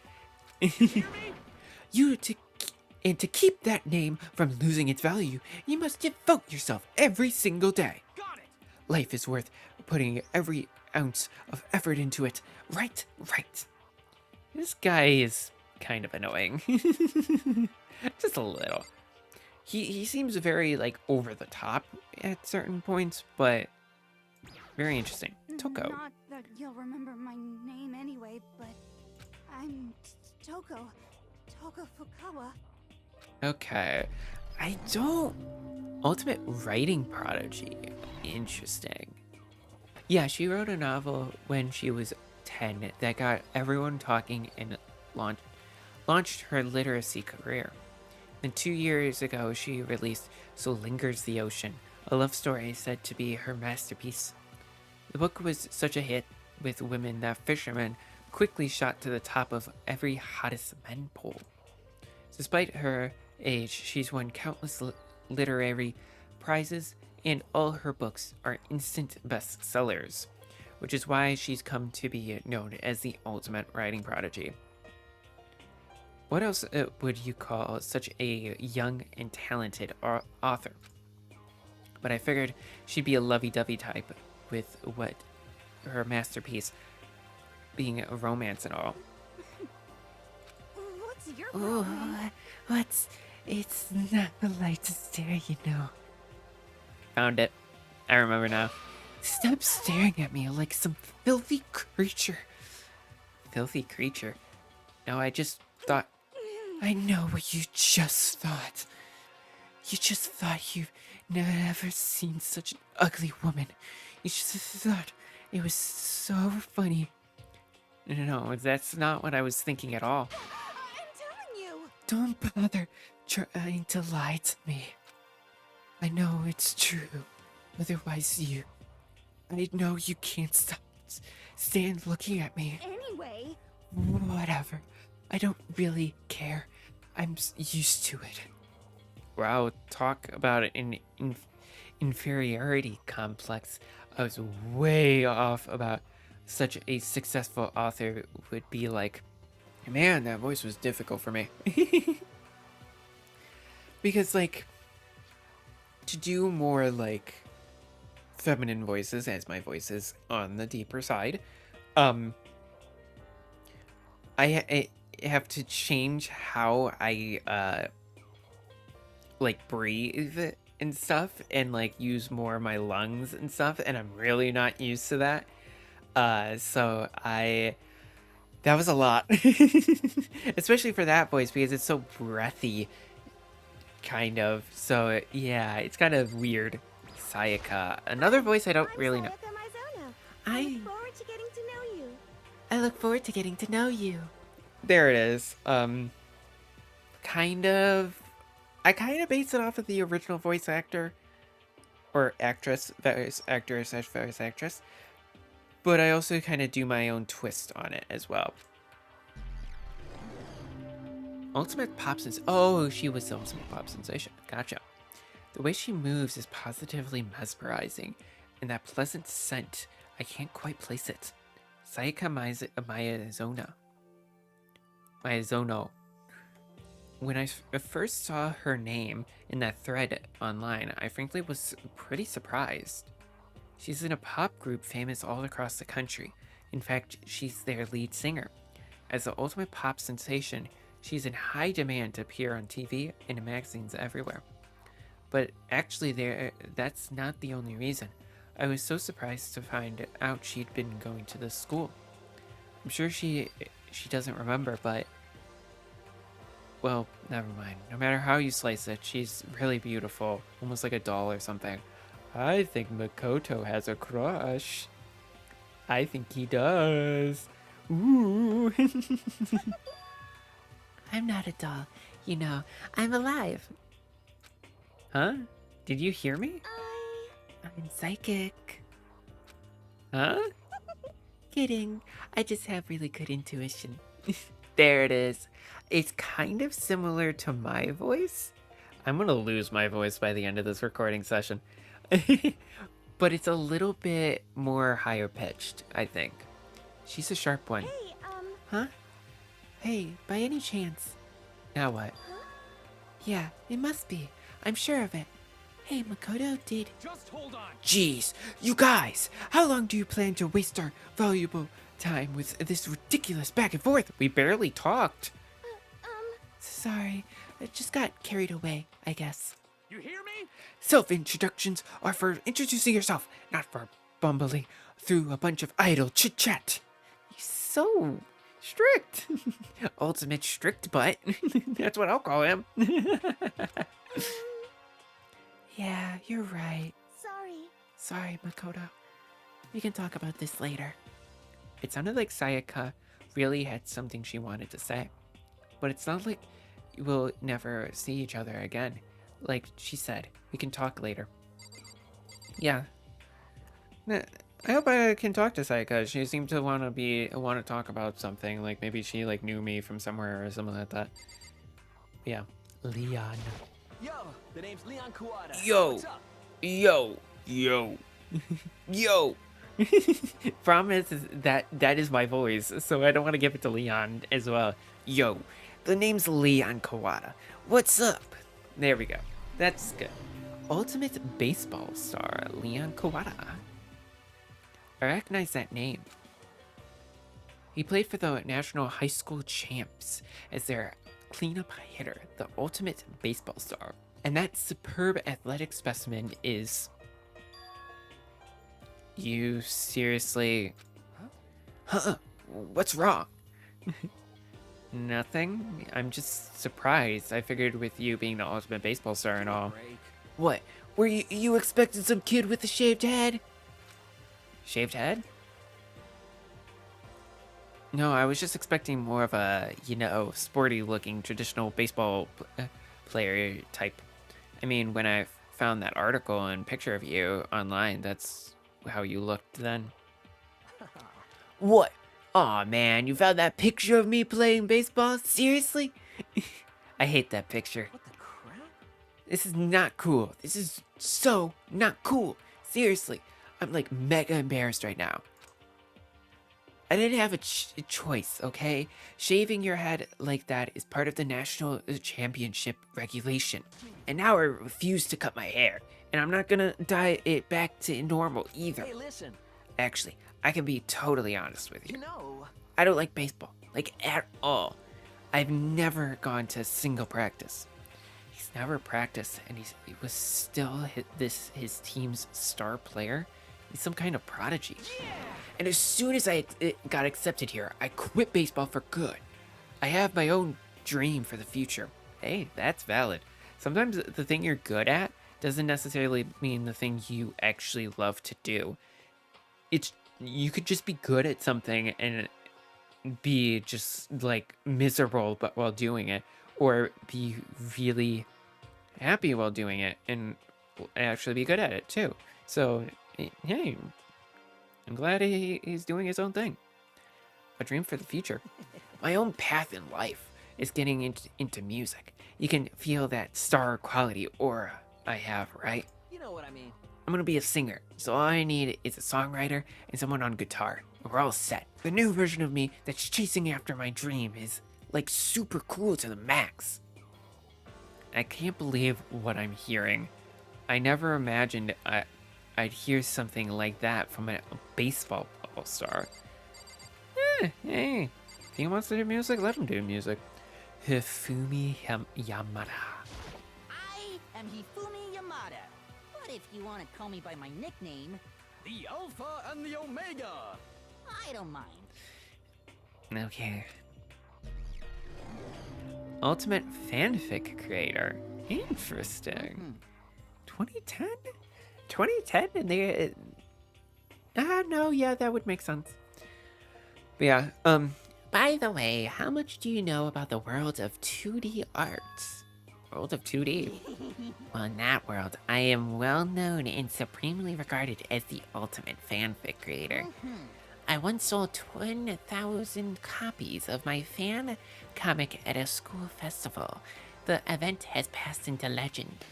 To keep that name from losing its value, you must devote yourself every single day. Got it. Life is worth putting every ounce of effort into it. Right. This guy is kind of annoying. Just a little. He seems very like over the top at certain points, but very interesting. Toko. Not that you'll remember my name anyway, but I'm Toko Fukawa. Okay. I don't... Ultimate writing prodigy. Interesting. Yeah, she wrote a novel when she was 10 that got everyone talking and launched her literacy career. And 2 years ago, she released So Lingers the Ocean, a love story said to be her masterpiece. The book was such a hit with women that fishermen quickly shot to the top of every hottest men poll. Despite her age, she's won countless literary prizes, and all her books are instant bestsellers, which is why she's come to be known as the ultimate writing prodigy. What else would you call such a young and talented author? But I figured she'd be a lovey-dovey type with what her masterpiece being a romance and all. What's your Oh, problem? it's not the lightest there, you know. Found it. I remember now. Stop staring at me like some filthy creature. Filthy creature? No, I just thought... I know what you just thought. You just thought you've never seen such an ugly woman. You just thought it was so funny. No, that's not what I was thinking at all. I'm telling you. Don't bother trying to lie to me. I know it's true. Otherwise I know you can't stand looking at me. Anyway, Whatever. I don't really care. I'm used to it. Wow, talk about an inferiority complex. I was way off about such a successful author would be like. Man, that voice was difficult for me. Because, like, to do more, like, feminine voices, as my voice is on the deeper side, I have to change how I, like, breathe and stuff, and, like, use more of my lungs and stuff, and I'm really not used to that. That was a lot. Especially for that voice, because it's so breathy, kind of. So, yeah, it's kind of weird. Sayaka. Another voice I don't really know. I look forward to getting to know you. I look forward to getting to know you. There it is. Kind of... I kind of base it off of the original voice actor. Or actress. Voice actor / voice actress. But I also kind of do my own twist on it as well. Ultimate pop sensation. Oh, she was the ultimate pop sensation. Gotcha. The way she moves is positively mesmerizing. And that pleasant scent, I can't quite place it. Sayaka Miyazono. When I first saw her name in that thread online, I frankly was pretty surprised. She's in a pop group famous all across the country. In fact, she's their lead singer. As the ultimate pop sensation, she's in high demand to appear on TV and in magazines everywhere. But actually, that's not the only reason. I was so surprised to find out she'd been going to this school. I'm sure she doesn't remember, but... Well, never mind. No matter how you slice it, she's really beautiful. Almost like a doll or something. I think Makoto has a crush. I think he does. Ooh. I'm not a doll. You know, I'm alive. Huh? Did you hear me? I'm psychic. Huh? Kidding. I just have really good intuition. There it is. It's kind of similar to my voice. I'm gonna lose my voice by the end of this recording session. But it's a little bit more higher pitched, I think. She's a sharp one. Hey, Huh? Hey, by any chance? Now what? Yeah, it must be. I'm sure of it. Hey, Makoto, did... Just hold on. Jeez, you guys! How long do you plan to waste our valuable time with this ridiculous back and forth? We barely talked. Sorry, I just got carried away, I guess. You hear me? Self-introductions are for introducing yourself, not for bumbling through a bunch of idle chit-chat. He's so strict. Ultimate strict butt. That's what I'll call him. Yeah, you're right. sorry. Sorry, Makoto. We can talk about this later. It sounded like Sayaka really had something she wanted to say. But it's not like we'll never see each other again. Like she said, we can talk later. Yeah. I hope I can talk to Sayaka. She seemed to want to talk about something. Like maybe she like knew me from somewhere or something like that. Yeah. Leon. Yo, the name's Leon Kawada. Yo. What's up? Yo. Yo. Problem is that is my voice, so I don't want to give it to Leon as well. Yo. The name's Leon Kawada. What's up? There we go. That's good. Ultimate baseball star, Leon Kawada. I recognize that name. He played for the National High School Champs as their cleanup hitter, the ultimate baseball star. And that superb athletic specimen is You seriously... Huh? What's wrong? Nothing. I'm just surprised. I figured with you being the ultimate baseball star and all. What? Were you expecting some kid with a shaved head? Shaved head? No, I was just expecting more of a, sporty looking traditional baseball player type. I mean, when I found that article and picture of you online, that's how you looked then. What? Aw, man, you found that picture of me playing baseball? Seriously? I hate that picture. What the crap? This is not cool. This is so not cool. Seriously, I'm like mega embarrassed right now. I didn't have a choice, okay? Shaving your head like that is part of the national championship regulation. And now I refuse to cut my hair. And I'm not gonna dye it back to normal either. Hey, listen. Actually, I can be totally honest with you. You know, I don't like baseball, like at all. I've never gone to a single practice. He's never practiced, and he was still his team's star player. He's some kind of prodigy. And as soon as I got accepted here, I quit baseball for good. I have my own dream for the future. Hey, that's valid. Sometimes the thing you're good at doesn't necessarily mean the thing you actually love to do. You could just be good at something and be just like miserable but while doing it, or be really happy while doing it and actually be good at it too. So hey, I'm glad he's doing his own thing. A dream for the future. My own path in life is getting into music. You can feel that star quality aura I have, right? you know what I mean. I'm gonna be a singer, so all I need is a songwriter and someone on guitar. We're all set. The new version of me that's chasing after my dream is like super cool to the max. I can't believe what I'm hearing. I never imagined I'd hear something like that from a baseball star. Hey, if he wants to do music, let him do music. Hifumi Yamada. I am Hifumi Yamada. But if you want to call me by my nickname, The Alpha and the Omega! I don't mind. Okay. Ultimate fanfic creator. Interesting. 2010? 2010 and they... no, yeah, that would make sense. But yeah, by the way, how much do you know about the world of 2D art? World of 2D? Well, in that world, I am well known and supremely regarded as the ultimate fanfic creator. I once sold 20,000 copies of my fan comic at a school festival. The event has passed into legend.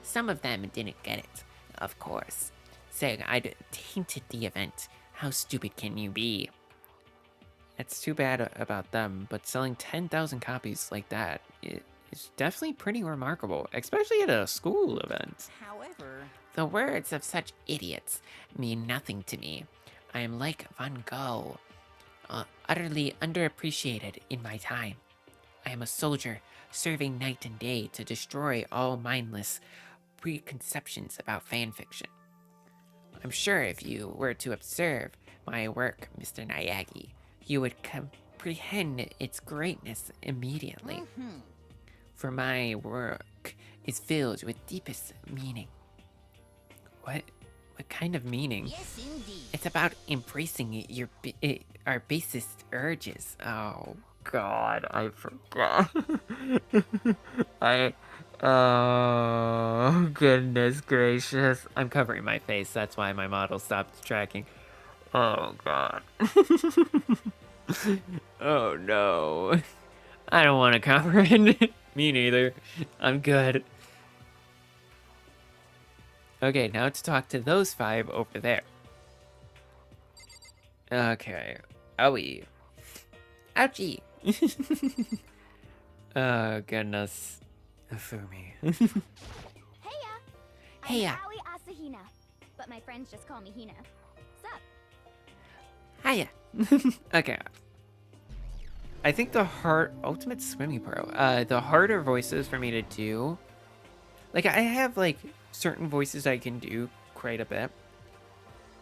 Some of them didn't get it, of course, saying I'd tainted the event. How stupid can you be? It's too bad about them, but selling 10,000 copies like that is definitely pretty remarkable, especially at a school event. However, The words of such idiots mean nothing to me. I am like Van Gogh, utterly underappreciated in my time. I am a soldier serving night and day to destroy all mindless preconceptions about fanfiction. I'm sure if you were to observe my work, Mr. Nayagi, you would comprehend its greatness immediately. For my work is filled with deepest meaning. What kind of meaning? yes indeed. It's about embracing our basest urges. Oh God, I forgot. Oh goodness gracious! I'm covering my face. That's why my model stopped tracking. Oh God. Oh no. I don't want to cover it. Me neither. I'm good. Okay, now to talk to those 5 over there. Okay. Owie. Ouchie. Oh, goodness. Fumi. Heya! Heya. I'm Aoi Asahina, but my friends just call me Hina. Sup? Hiya. Okay. I think Ultimate Swimming Pro, the harder voices for me to do, like I have like certain voices I can do quite a bit,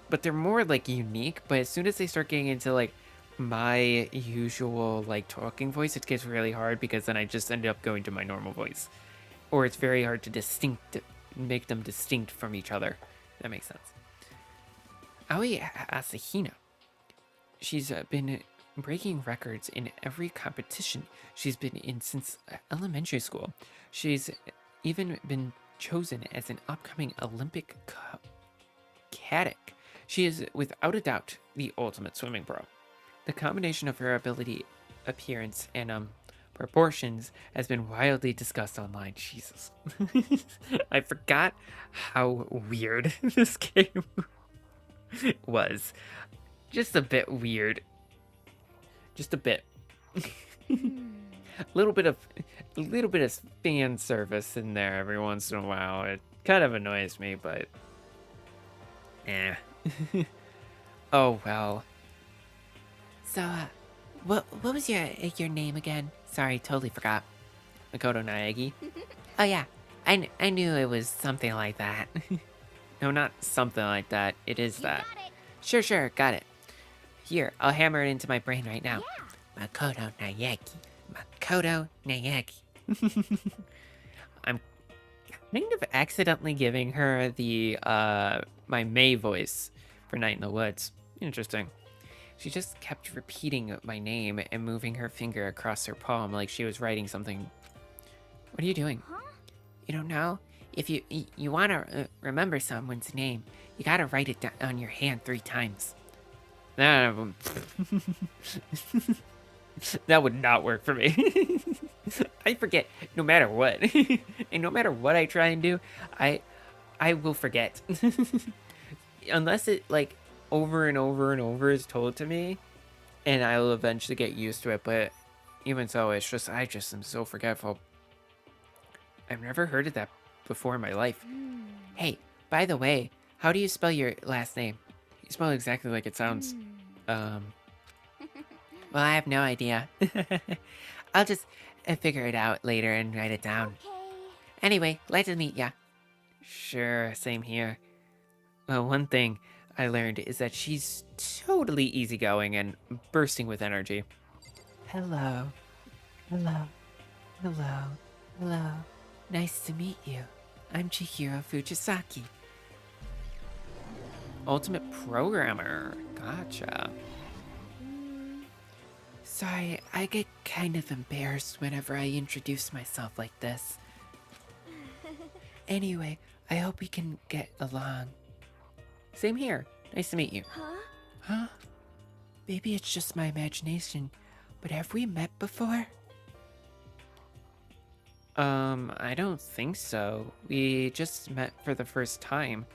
but they're more like unique. But as soon as they start getting into like my usual like talking voice, it gets really hard because then I just end up going to my normal voice, or it's very hard to make them distinct from each other. That makes sense. Aoi Asahina. She's been breaking records in every competition she's been in since elementary school. She's even been chosen as an upcoming Olympic cadet. She is, without a doubt, the ultimate swimming pro. The combination of her ability, appearance, and proportions has been wildly discussed online. Jesus. I forgot how weird this game was. Just a bit weird. Just a bit. A little bit of fan service in there every once in a while. It kind of annoys me, but oh well. So, what was your name again? Sorry, totally forgot. Makoto Naegi. Oh yeah, I knew it was something like that. No, not something like that. It is that. Sure, got it. Here, I'll hammer it into my brain right now. Makoto Naegi. Makoto Naegi. I'm kind of accidentally giving her the my May voice for Night in the Woods. Interesting. She just kept repeating my name and moving her finger across her palm like she was writing something. What are you doing? Huh? You don't know? If you want to remember someone's name, you gotta write it down on your hand 3 times. That would not work for me. I forget no matter what. And no matter what I try and do, I will forget. Unless it like over and over and over is told to me, and I will eventually get used to it, but even so, it's just I just am so forgetful. I've never heard of that before in my life. Hey, by the way, how do you spell your last name? You spell exactly like it sounds. Well, I have no idea. I'll just figure it out later and write it down. Okay. Anyway, glad to meet ya. Sure, same here. Well, one thing I learned is that she's totally easygoing and bursting with energy. Hello. Nice to meet you. I'm Chihiro Fujisaki. Ultimate programmer. Gotcha. Sorry, I get kind of embarrassed whenever I introduce myself like this. Anyway, I hope we can get along. Same here. Nice to meet you. Huh? Maybe it's just my imagination, but have we met before? I don't think so. We just met for the first time,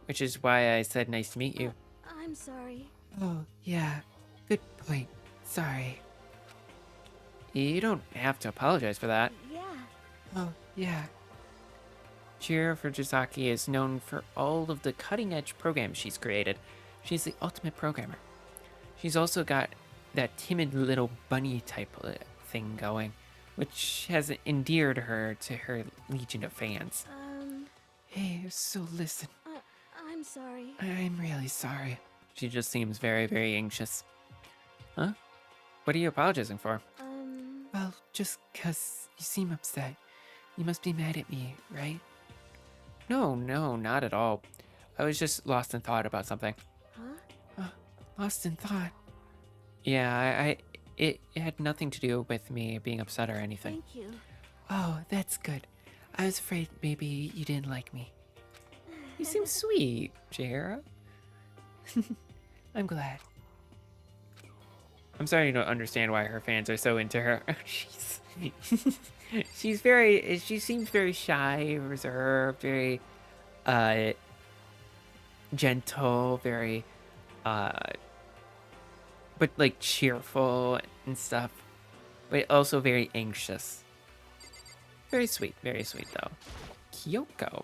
which is why I said nice to meet you. I'm sorry. Oh, yeah. Good point. Sorry. You don't have to apologize for that. Yeah. Oh, yeah. Chihiro Fujisaki is known for all of the cutting-edge programs she's created. She's the ultimate programmer. She's also got that timid little bunny type thing going, which has endeared her to her legion of fans. Hey, so listen. I'm sorry. I'm really sorry. She just seems very, very anxious. Huh? What are you apologizing for? Well, just 'cause you seem upset. You must be mad at me, right? No, not at all. I was just lost in thought about something. Huh? Lost in thought. Yeah, it had nothing to do with me being upset or anything. Thank you. Oh, that's good. I was afraid maybe you didn't like me. You seem sweet, Chihiro. I'm glad. I'm starting to understand why her fans are so into her. Oh, jeez. She seems very shy, reserved, very, gentle, very, but like cheerful and stuff, but also very anxious. Very sweet though. Kyoko.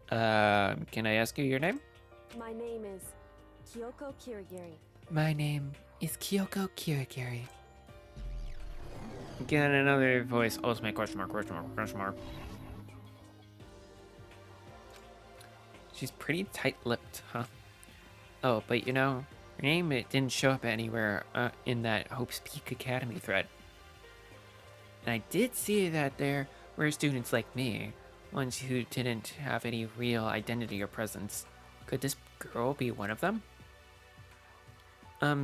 Can I ask you your name? My name is Kyoko Kirigiri. My name is Kyoko Kirigiri. Get another voice. Ultimate question mark. She's pretty tight-lipped, huh? Oh, but you know, her name, it didn't show up anywhere in that Hope's Peak Academy thread. And I did see that there were students like me, ones who didn't have any real identity or presence. Could this girl be one of them?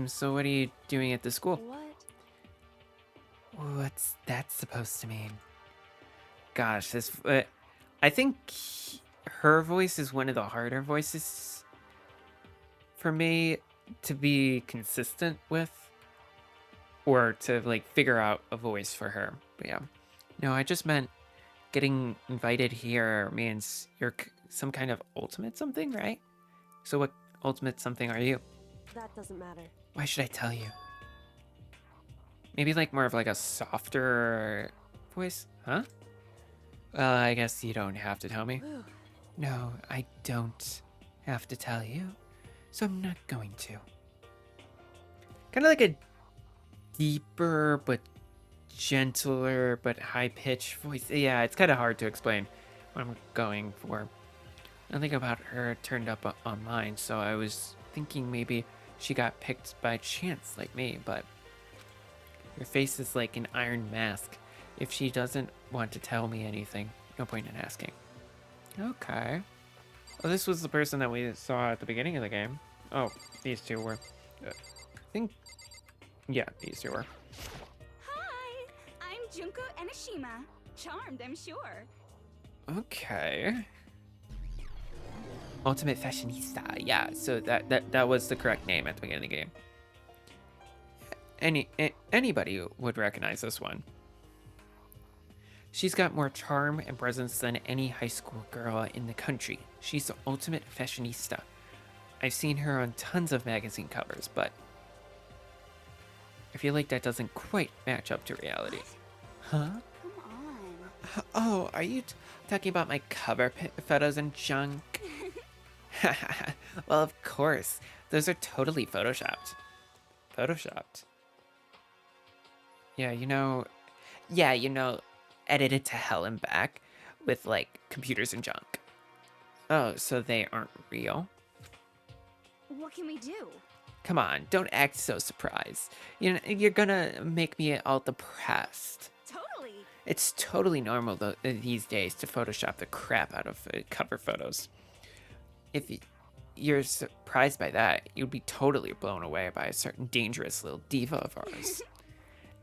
So what are you doing at the school? What? What's that supposed to mean? Gosh, I think her voice is one of the harder voices for me to be consistent with, or to like figure out a voice for her. But yeah, no, I just meant getting invited here means you're some kind of ultimate something, right? So what ultimate something are you? That doesn't matter. Why should I tell you? Maybe like more of like a softer voice, huh? Well, I guess you don't have to tell me. Whew. No, I don't have to tell you, so I'm not going to. Kind of like a deeper but gentler but high-pitched voice. Yeah, it's kind of hard to explain what I'm going for. Nothing about her turned up on mine, so I was thinking maybe she got picked by chance like me, but her face is like an iron mask. If she doesn't want to tell me anything, no point in asking. Okay. Oh, this was the person that we saw at the beginning of the game. Oh, these two were. I think. Yeah, these two were. Hi, I'm Junko Enoshima. Charmed, I'm sure. Okay. Ultimate Fashionista. Yeah, so that was the correct name at the beginning of the game. Anybody would recognize this one. She's got more charm and presence than any high school girl in the country. She's the ultimate fashionista. I've seen her on tons of magazine covers, but I feel like that doesn't quite match up to reality. Huh? Come on. Oh, are you talking about my cover photos and junk? Well, of course. Those are totally photoshopped. Photoshopped? Yeah, you know, edited to hell and back with like computers and junk. Oh, so they aren't real? What can we do? Come on, don't act so surprised. You're gonna make me all depressed. Totally. It's totally normal these days to Photoshop the crap out of cover photos. If you're surprised by that, you'd be totally blown away by a certain dangerous little diva of ours.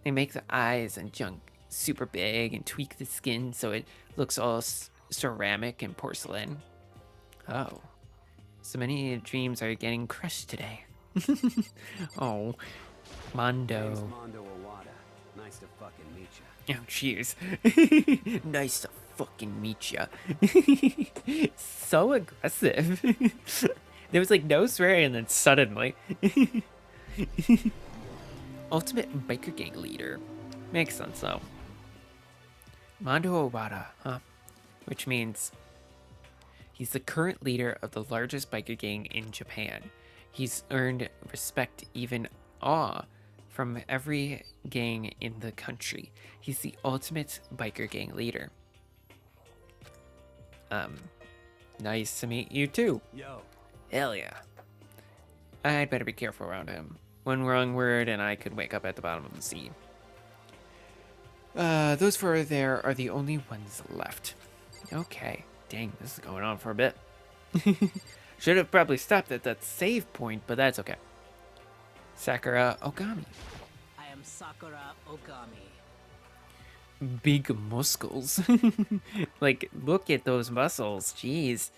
They make the eyes and junk super big and tweak the skin so it looks all ceramic and porcelain. Oh, so many dreams are getting crushed today. Oh, Mondo. Name's Mondo Owada. Nice to fucking meet ya. Oh, cheers. Nice to fucking meet ya. So aggressive. There was like no swearing and then suddenly. Ultimate biker gang leader. Makes sense though. Mondo Owada, huh? Which means he's the current leader of the largest biker gang in Japan. He's earned respect, even awe, from every gang in the country. He's the ultimate biker gang leader. Nice to meet you too. Yo. Hell yeah. I'd better be careful around him. One wrong word and I could wake up at the bottom of the sea. Those four there are the only ones left. Okay. Dang, this is going on for a bit. Should have probably stopped at that save point, but that's okay. Sakura Ogami. I am Sakura Ogami. Big muscles. Like, look at those muscles. Jeez.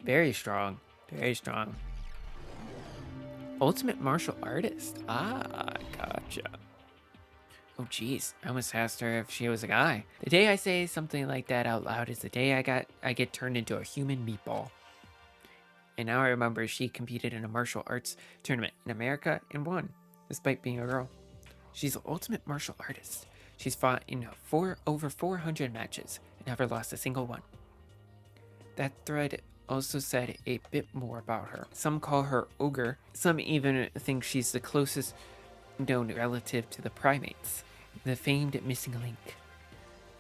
Very strong. Very strong. Ultimate martial artist. Ah, gotcha. Oh, jeez. I almost asked her if she was a guy. The day I say something like that out loud is the day I get turned into a human meatball. And now I remember she competed in a martial arts tournament in America and won, despite being a girl. She's the ultimate martial artist. She's fought in over 400 matches and never lost a single one. That thread also said a bit more about her. Some call her ogre. Some even think she's the closest known relative to the primates, the famed missing link.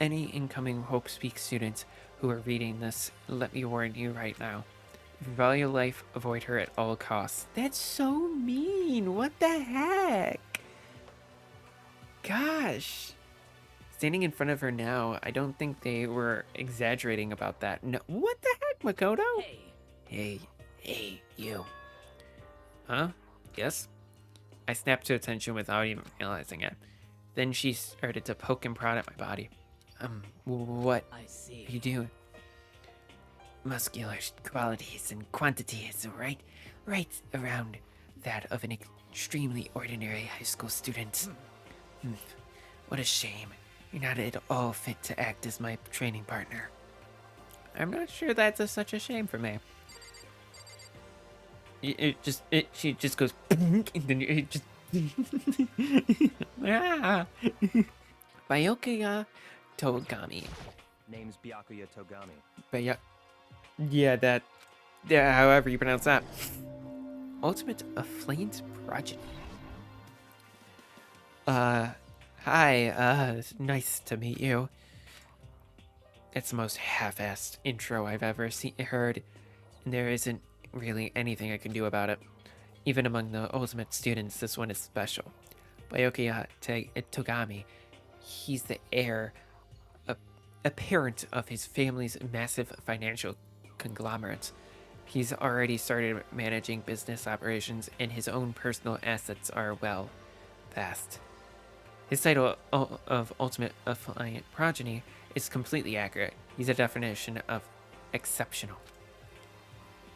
Any incoming Hope Speak students who are reading this, let me warn you right now. Value life, avoid her at all costs. That's so mean. What the heck? Gosh. Standing in front of her now, I don't think they were exaggerating about that. No, what the heck, Makoto? Hey, you. Huh? Yes? I snapped to attention without even realizing it. Then she started to poke and prod at my body. What I see. are you doing? Muscular qualities and quantities, right? Right around that of an extremely ordinary high school student. What a shame. You're not at all fit to act as my training partner. I'm not sure that's such a shame for me. She just goes, and then it just. Ah. Byakuya Togami. Name's Byakuya Togami. Yeah, however you pronounce that. Ultimate Aflame's progeny. Hi, nice to meet you. It's the most half-assed intro I've ever heard, and there isn't really anything I can do about it. Even among the ultimate students, this one is special. Byakuya Togami, he's the heir, a parent of his family's massive financial conglomerate. He's already started managing business operations, and his own personal assets are, well, vast. His title of Ultimate Affiliate Progeny is completely accurate. He's a definition of exceptional.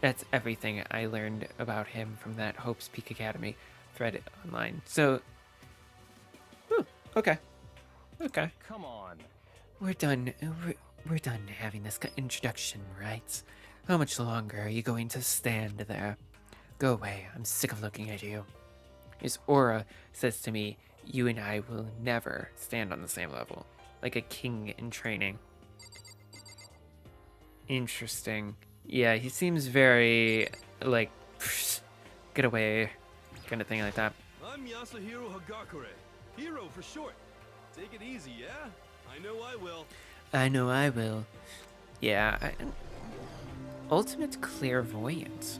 That's everything I learned about him from that Hope's Peak Academy thread online. So, okay. Come on. We're done. We're done having this introduction, right? How much longer are you going to stand there? Go away. I'm sick of looking at you. His aura says to me, you and I will never stand on the same level, like a king in training. Interesting. Yeah, he seems very, like, get away, kind of thing like that. I'm Yasuhiro Hagakure. Hero for short. Take it easy, yeah? I know I will. Yeah, Ultimate Clairvoyance.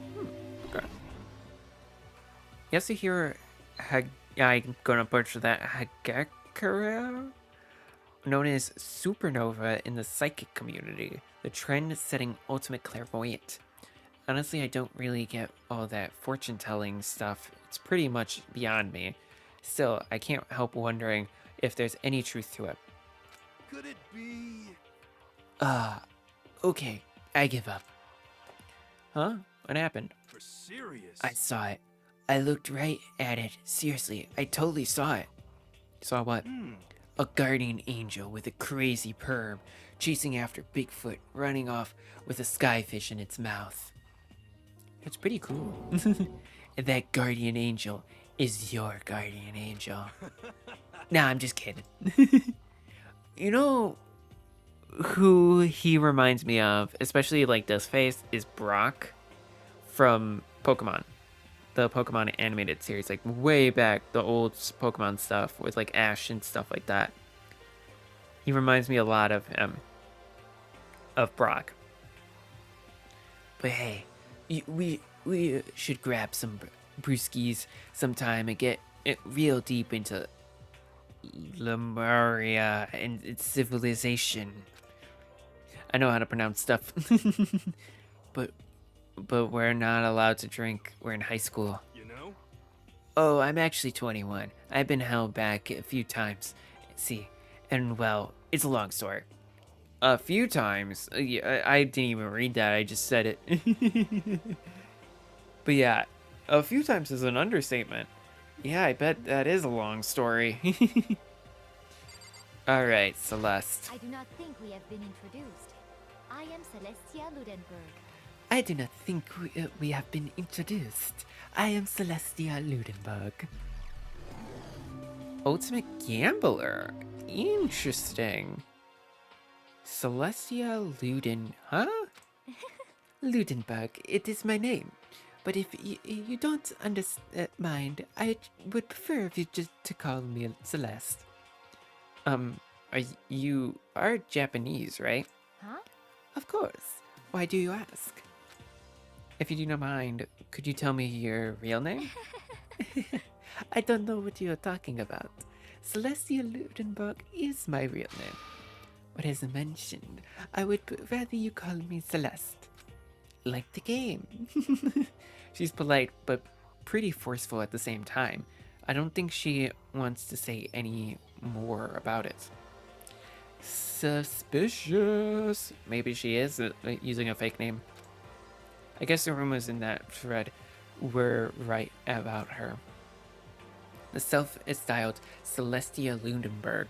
Okay. Yasuhiro I'm gonna butcher that. Hagakure? Known as Supernova in the psychic community, the trend-setting ultimate clairvoyant. Honestly, I don't really get all that fortune-telling stuff. It's pretty much beyond me. Still, I can't help wondering if there's any truth to it. Could it be? Okay, I give up. Huh? What happened? For serious? I saw it. I looked right at it. Seriously, I totally saw it. Saw what? A guardian angel with a crazy perm, chasing after Bigfoot, running off with a skyfish in its mouth. That's pretty cool. And that guardian angel is your guardian angel. Nah, I'm just kidding. You know who he reminds me of, especially like this face, is Brock from Pokemon. The Pokemon animated series, like way back, the old Pokemon stuff with like Ash and stuff like that. He reminds me a lot of him, of Brock. But hey, we should grab some brewskis sometime and get it real deep into Lemuria and its civilization. I know how to pronounce stuff, but we're not allowed to drink. We're in high school. You know? Oh, I'm actually 21. I've been held back a few times. See, and well, it's a long story. A few times? Yeah, I didn't even read that. I just said it. But yeah, a few times is an understatement. Yeah, I bet that is a long story. Alright, Celeste. I do not think we have been introduced. I am Celestia Ludenberg. I do not think we have been introduced. I am Celestia Ludenberg. Ultimate Gambler. Interesting. Celestia Ludenberg, it is my name. But if you don't mind, I would prefer if you just to call me Celeste. You are Japanese, right? Huh? Of course. Why do you ask? If you do not mind, could you tell me your real name? I don't know what you're talking about. Celestia Ludenberg is my real name. But as mentioned, I would rather you call me Celeste. Like the game. She's polite, but pretty forceful at the same time. I don't think she wants to say any more about it. Suspicious. Maybe she is using a fake name. I guess the rumors in that thread were right about her. The self-styled Celestia Lundenberg.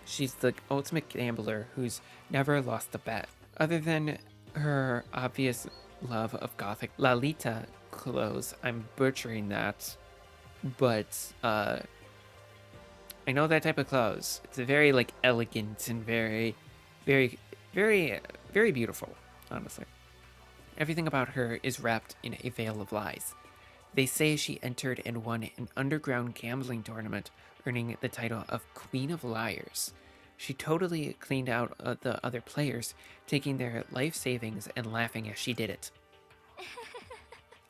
She's the ultimate gambler who's never lost a bet. Other than her obvious love of gothic Lalita clothes, I'm butchering that, but I know that type of clothes. It's a very like elegant and very, very, very, very beautiful, honestly. Everything about her is wrapped in a veil of lies. They say she entered and won an underground gambling tournament, earning the title of Queen of Liars. She totally cleaned out the other players, taking their life savings and laughing as she did it.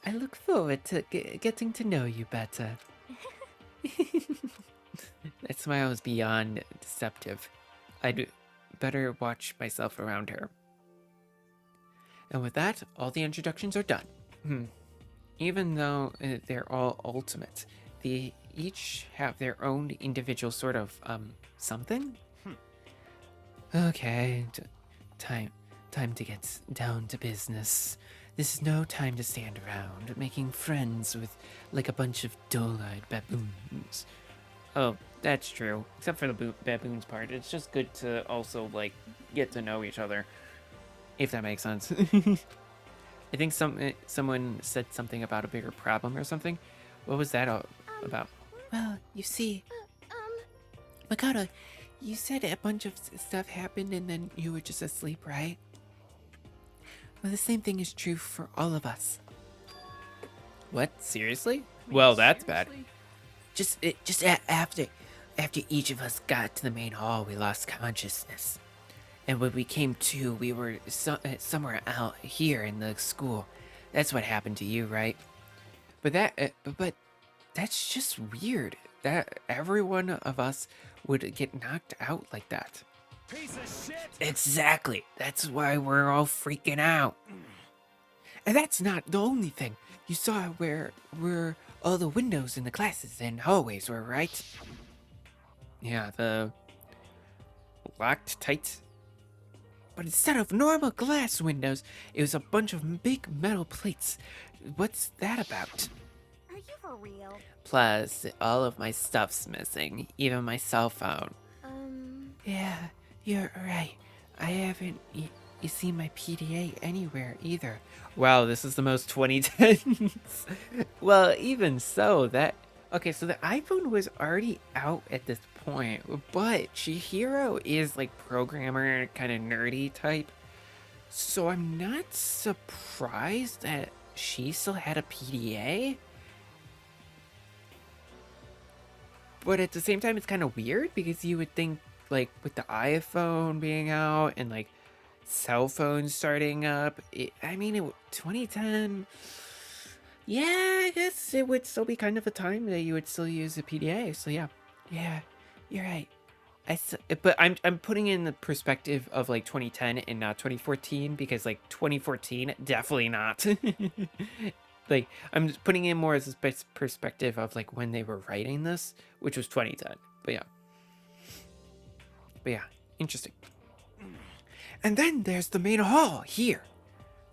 I look forward to getting to know you better. That smile is beyond deceptive. I'd better watch myself around her. And with that, all the introductions are done. Even though they're all ultimate, they each have their own individual sort of, something? Okay, time to get down to business. This is no time to stand around making friends with like a bunch of dull-eyed baboons. Oh, that's true. Except for the baboons part. It's just good to also like get to know each other, if that makes sense. I think someone said something about a bigger problem or something. What was that all about? Well, you see, Makoto, you said a bunch of stuff happened and then you were just asleep, right? Well, the same thing is true for all of us. What? Seriously? Well, that's bad. Just after each of us got to the main hall, we lost consciousness. And when we came to, we were somewhere out here in the school. That's what happened to you, right? But that's just weird. That every one of us would get knocked out like that. Piece of shit! Exactly. That's why we're all freaking out. And that's not the only thing. You saw where all the windows in the classes and hallways were, right? Yeah, the locked tight. But instead of normal glass windows, it was a bunch of big metal plates. What's that about? Are you for real? Plus, all of my stuff's missing, even my cell phone. Yeah, you're right. I haven't seen my PDA anywhere either. Wow, this is the most 2010s. Well, even so, that... Okay, so the iPhone was already out at this point, but Chihiro is like programmer, kind of nerdy type. So I'm not surprised that she still had a PDA. But at the same time, it's kind of weird because you would think like with the iPhone being out and like cell phones starting up, 2010... Yeah, I guess it would still be kind of a time that you would still use a PDA. So yeah, you're right. but I'm putting in the perspective of like 2010 and not 2014 because like 2014 definitely not. Like I'm just putting in more as a perspective of like when they were writing this, which was 2010. But yeah, interesting. And then there's the main hall here.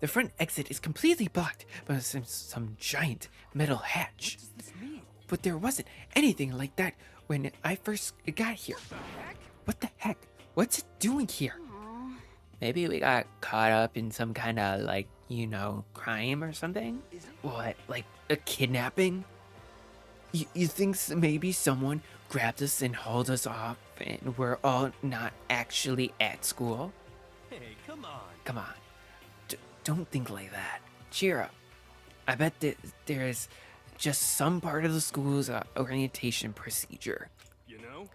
The front exit is completely blocked by some giant metal hatch. What does this mean? But there wasn't anything like that when I first got here. What the heck? What's it doing here? Aww. Maybe we got caught up in some kind of like, crime or something? What, like a kidnapping? You think maybe someone grabbed us and hauled us off and we're all not actually at school? Hey, come on. Come on. Don't think like that. Cheer up. I bet that there's just some part of the school's orientation procedure. You know?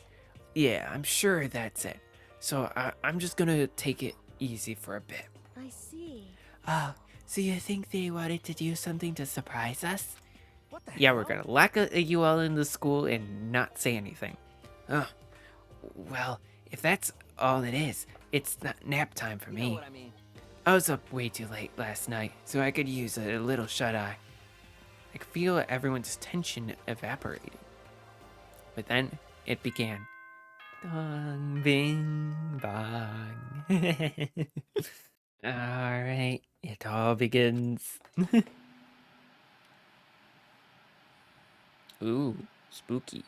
Yeah, I'm sure that's it. So I'm just gonna take it easy for a bit. I see. So you think they wanted to do something to surprise us? What the Yeah, hell? we're gonna lock you all in the school and not say anything. Oh, well, if that's all it is, it's not nap time for You know me. what I mean. I was up way too late last night, so I could use a little shut-eye. I could feel everyone's tension evaporating. But then it began. Dong, bing, bong. Alright, it all begins. Ooh, spooky.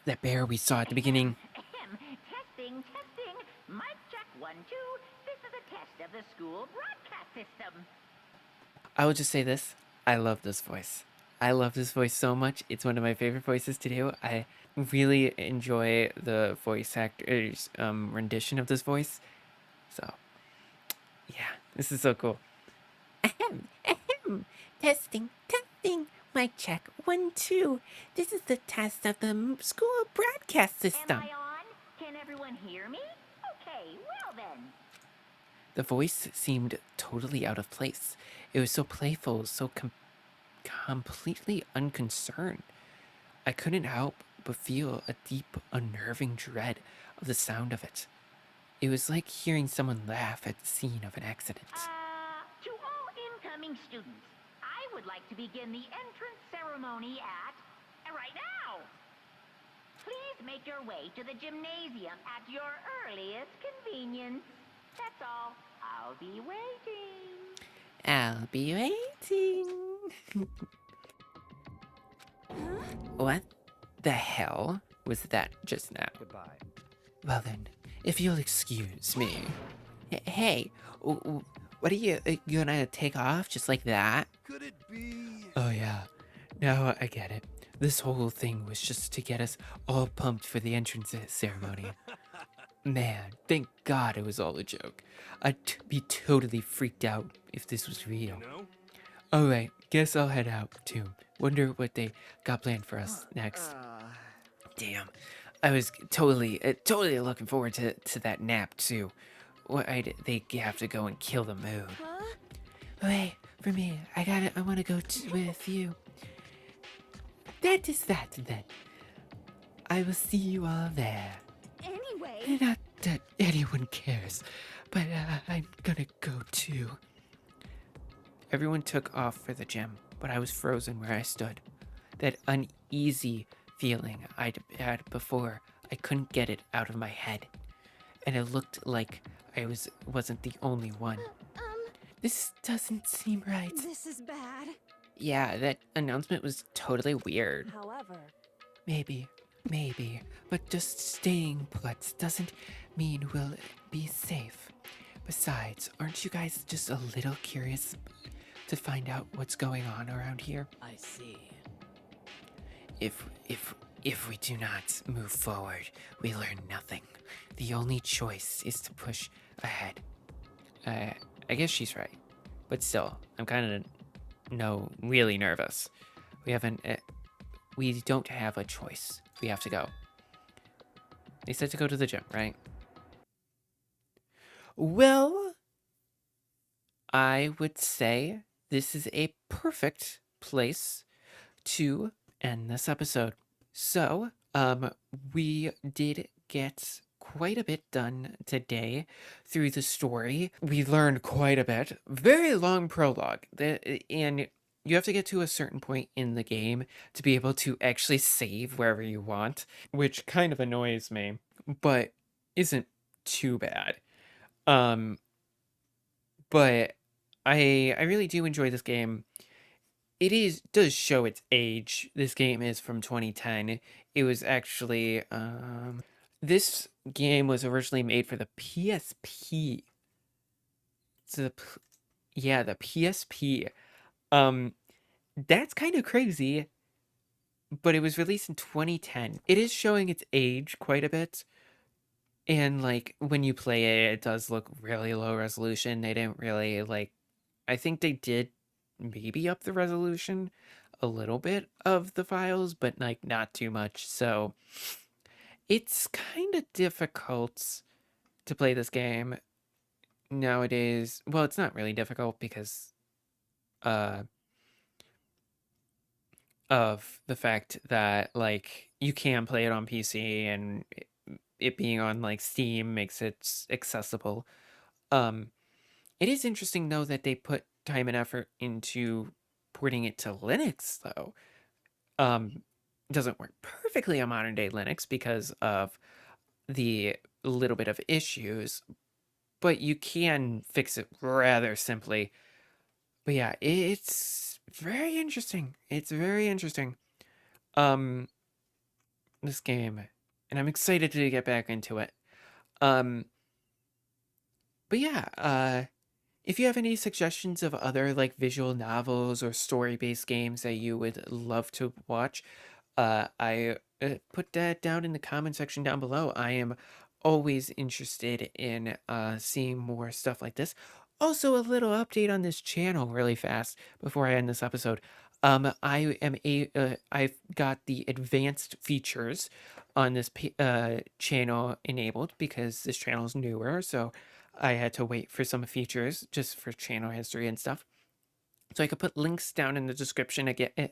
That bear we saw at the beginning. Testing. Mic check 1, 2. This is a test of the school broadcast system. I will just say this. I love this voice. I love this voice so much. It's one of my favorite voices to do. I really enjoy the voice actor's rendition of this voice. So, yeah, this is so cool. Ahem, ahem. Testing. Mic check 1, 2. This is the test of the school broadcast system. Am I on? Can everyone hear me? Okay, well then. The voice seemed totally out of place. It was so playful, so completely unconcerned. I couldn't help but feel a deep, unnerving dread of the sound of it. It was like hearing someone laugh at the scene of an accident. To all incoming students, I would like to begin the entrance ceremony at right now. Please make your way to the gymnasium at your earliest convenience. That's all. I'll be waiting. I'll be waiting. What the hell was that just now? Goodbye. Well then, if you'll excuse me. Hey, what are you gonna take off just like that? Could it be? Oh yeah, now I get it. This whole thing was just to get us all pumped for the entrance ceremony. Man, thank God it was all a joke. I'd be totally freaked out if this was real. You know? Alright, guess I'll head out too. Wonder what they got planned for us next. Damn, I was totally looking forward to that nap too. They have to go and kill the moon. Wait, for me, I wanna go with you. That is that then. I will see you all there. Anyway, Not that anyone cares, but I'm gonna go too. Everyone took off for the gym, but I was frozen where I stood. That uneasy feeling I'd had before, I couldn't get it out of my head. And it looked like I wasn't the only one. This doesn't seem right. this is bad. Yeah, that announcement was totally weird. However, Maybe, but just staying put doesn't mean we'll be safe. Besides, aren't you guys just a little curious to find out what's going on around here? I see. If we do not move forward, we learn nothing. The only choice is to push ahead. I guess she's right. But still, I'm kind of really nervous. We don't have a choice. We have to go. They said to go to the gym, right? Well, I would say this is a perfect place to end this episode. So, we did get quite a bit done today through the story. We learned quite a bit. Very long prologue. And you have to get to a certain point in the game to be able to actually save wherever you want, which kind of annoys me, but isn't too bad. But I really do enjoy this game. It does show its age. This game is from 2010. It was actually this game was originally made for the PSP. So the PSP. That's kind of crazy, but it was released in 2010. It is showing its age quite a bit. And like when you play it, it does look really low resolution. They didn't really I think they did maybe up the resolution a little bit of the files, but like not too much. So it's kind of difficult to play this game. nowadays, well, it's not really difficult because uh of the fact that like you can play it on PC and it being on like Steam makes it accessible. Um it is interesting though that they put time and effort into porting it to Linux though. It doesn't work perfectly on modern day Linux because of the little bit of issues, but you can fix it rather simply. But yeah, it's very interesting. It's very interesting. Um, this game, and I'm excited to get back into it. Um, but yeah, if you have any suggestions of other like visual novels or story-based games that you would love to watch, I put that down in the comment section down below. I am always interested in seeing more stuff like this. Also, a little update on this channel really fast before I end this episode. I've got the advanced features on this channel enabled because this channel is newer, so I had to wait for some features just for channel history and stuff. So I could put links down in the description again.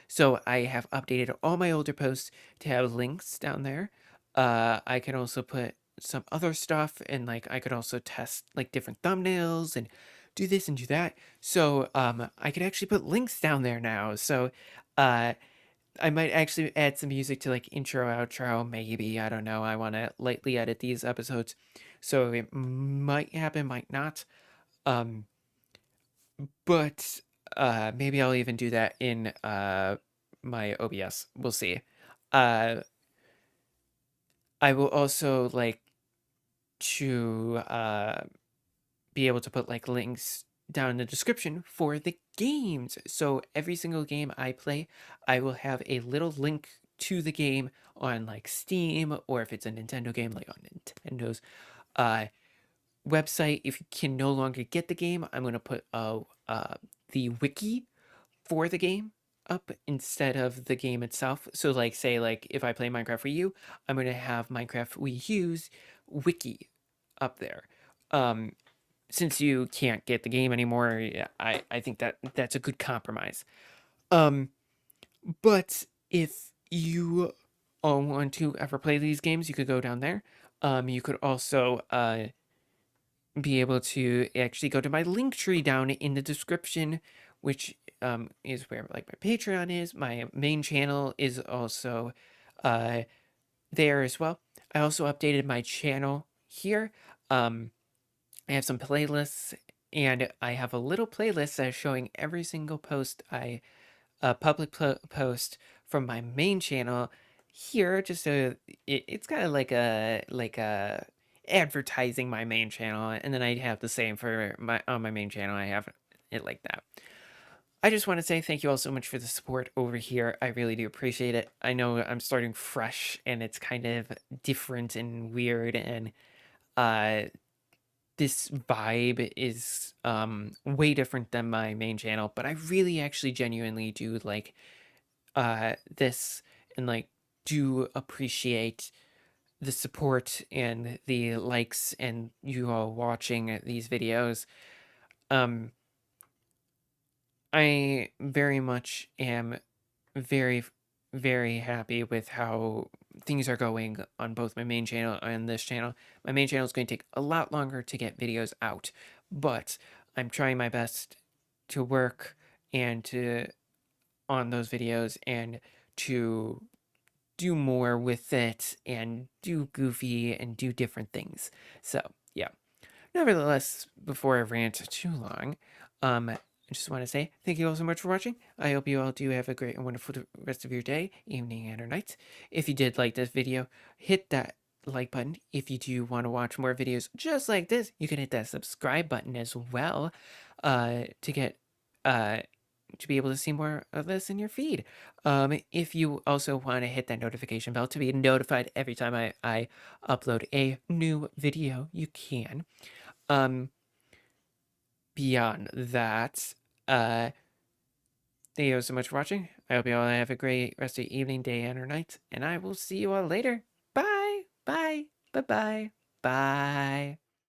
So I have updated all my older posts to have links down there. I can also put some other stuff, and like I could also test like different thumbnails and do this and do that. So I could actually put links down there now. So uh I might actually add some music to like intro, outro, maybe. I don't know. I want to lightly edit these episodes. So it might happen, might not. Um but maybe I'll even do that in my OBS. We'll see. Uh I will also like to be able to put like links down in the description for the games. So every single game I play, I will have a little link to the game on like Steam, or if it's a Nintendo game, like on Nintendo's uh website. If you can no longer get the game, I'm going to put the wiki for the game up instead of the game itself. So like say like if I play Minecraft Wii U, I'm going to have Minecraft Wii U's wiki up there. Since you can't get the game anymore, yeah, I think that that's a good compromise. Um but if you all want to ever play these games, you could go down there. You could also be able to actually go to my link tree down in the description, which is where like my Patreon is. My main channel is also uh, there as well. I also updated my channel here. I have some playlists, and I have a little playlist that is showing every single post I public post from my main channel here. Just so it's kind of like a advertising my main channel, and then I have the same for my on my main channel. I have it like that. I just want to say thank you all so much for the support over here. I really do appreciate it. I know I'm starting fresh and it's kind of different and weird, and uh this vibe is way different than my main channel, but I really actually genuinely do like this, and like do appreciate the support and the likes and you all watching these videos. um I very much am very very happy with how things are going on both my main channel and this channel. My main channel is going to take a lot longer to get videos out, but I'm trying my best to work and to on those videos and to do more with it and do goofy and do different things. So, yeah. Nevertheless, before I rant too long, I just want to say thank you all so much for watching. I hope you all do have a great and wonderful rest of your day, evening, and or night. If you did like this video, hit that like button. If you do want to watch more videos just like this, you can hit that subscribe button as well to get to be able to see more of this in your feed. If you also want to hit that notification bell to be notified every time I upload a new video, you can. Beyond that, thank you all so much for watching. I hope you all have a great rest of your evening, day, and or night, and I will see you all later. Bye, bye, bye, bye, bye.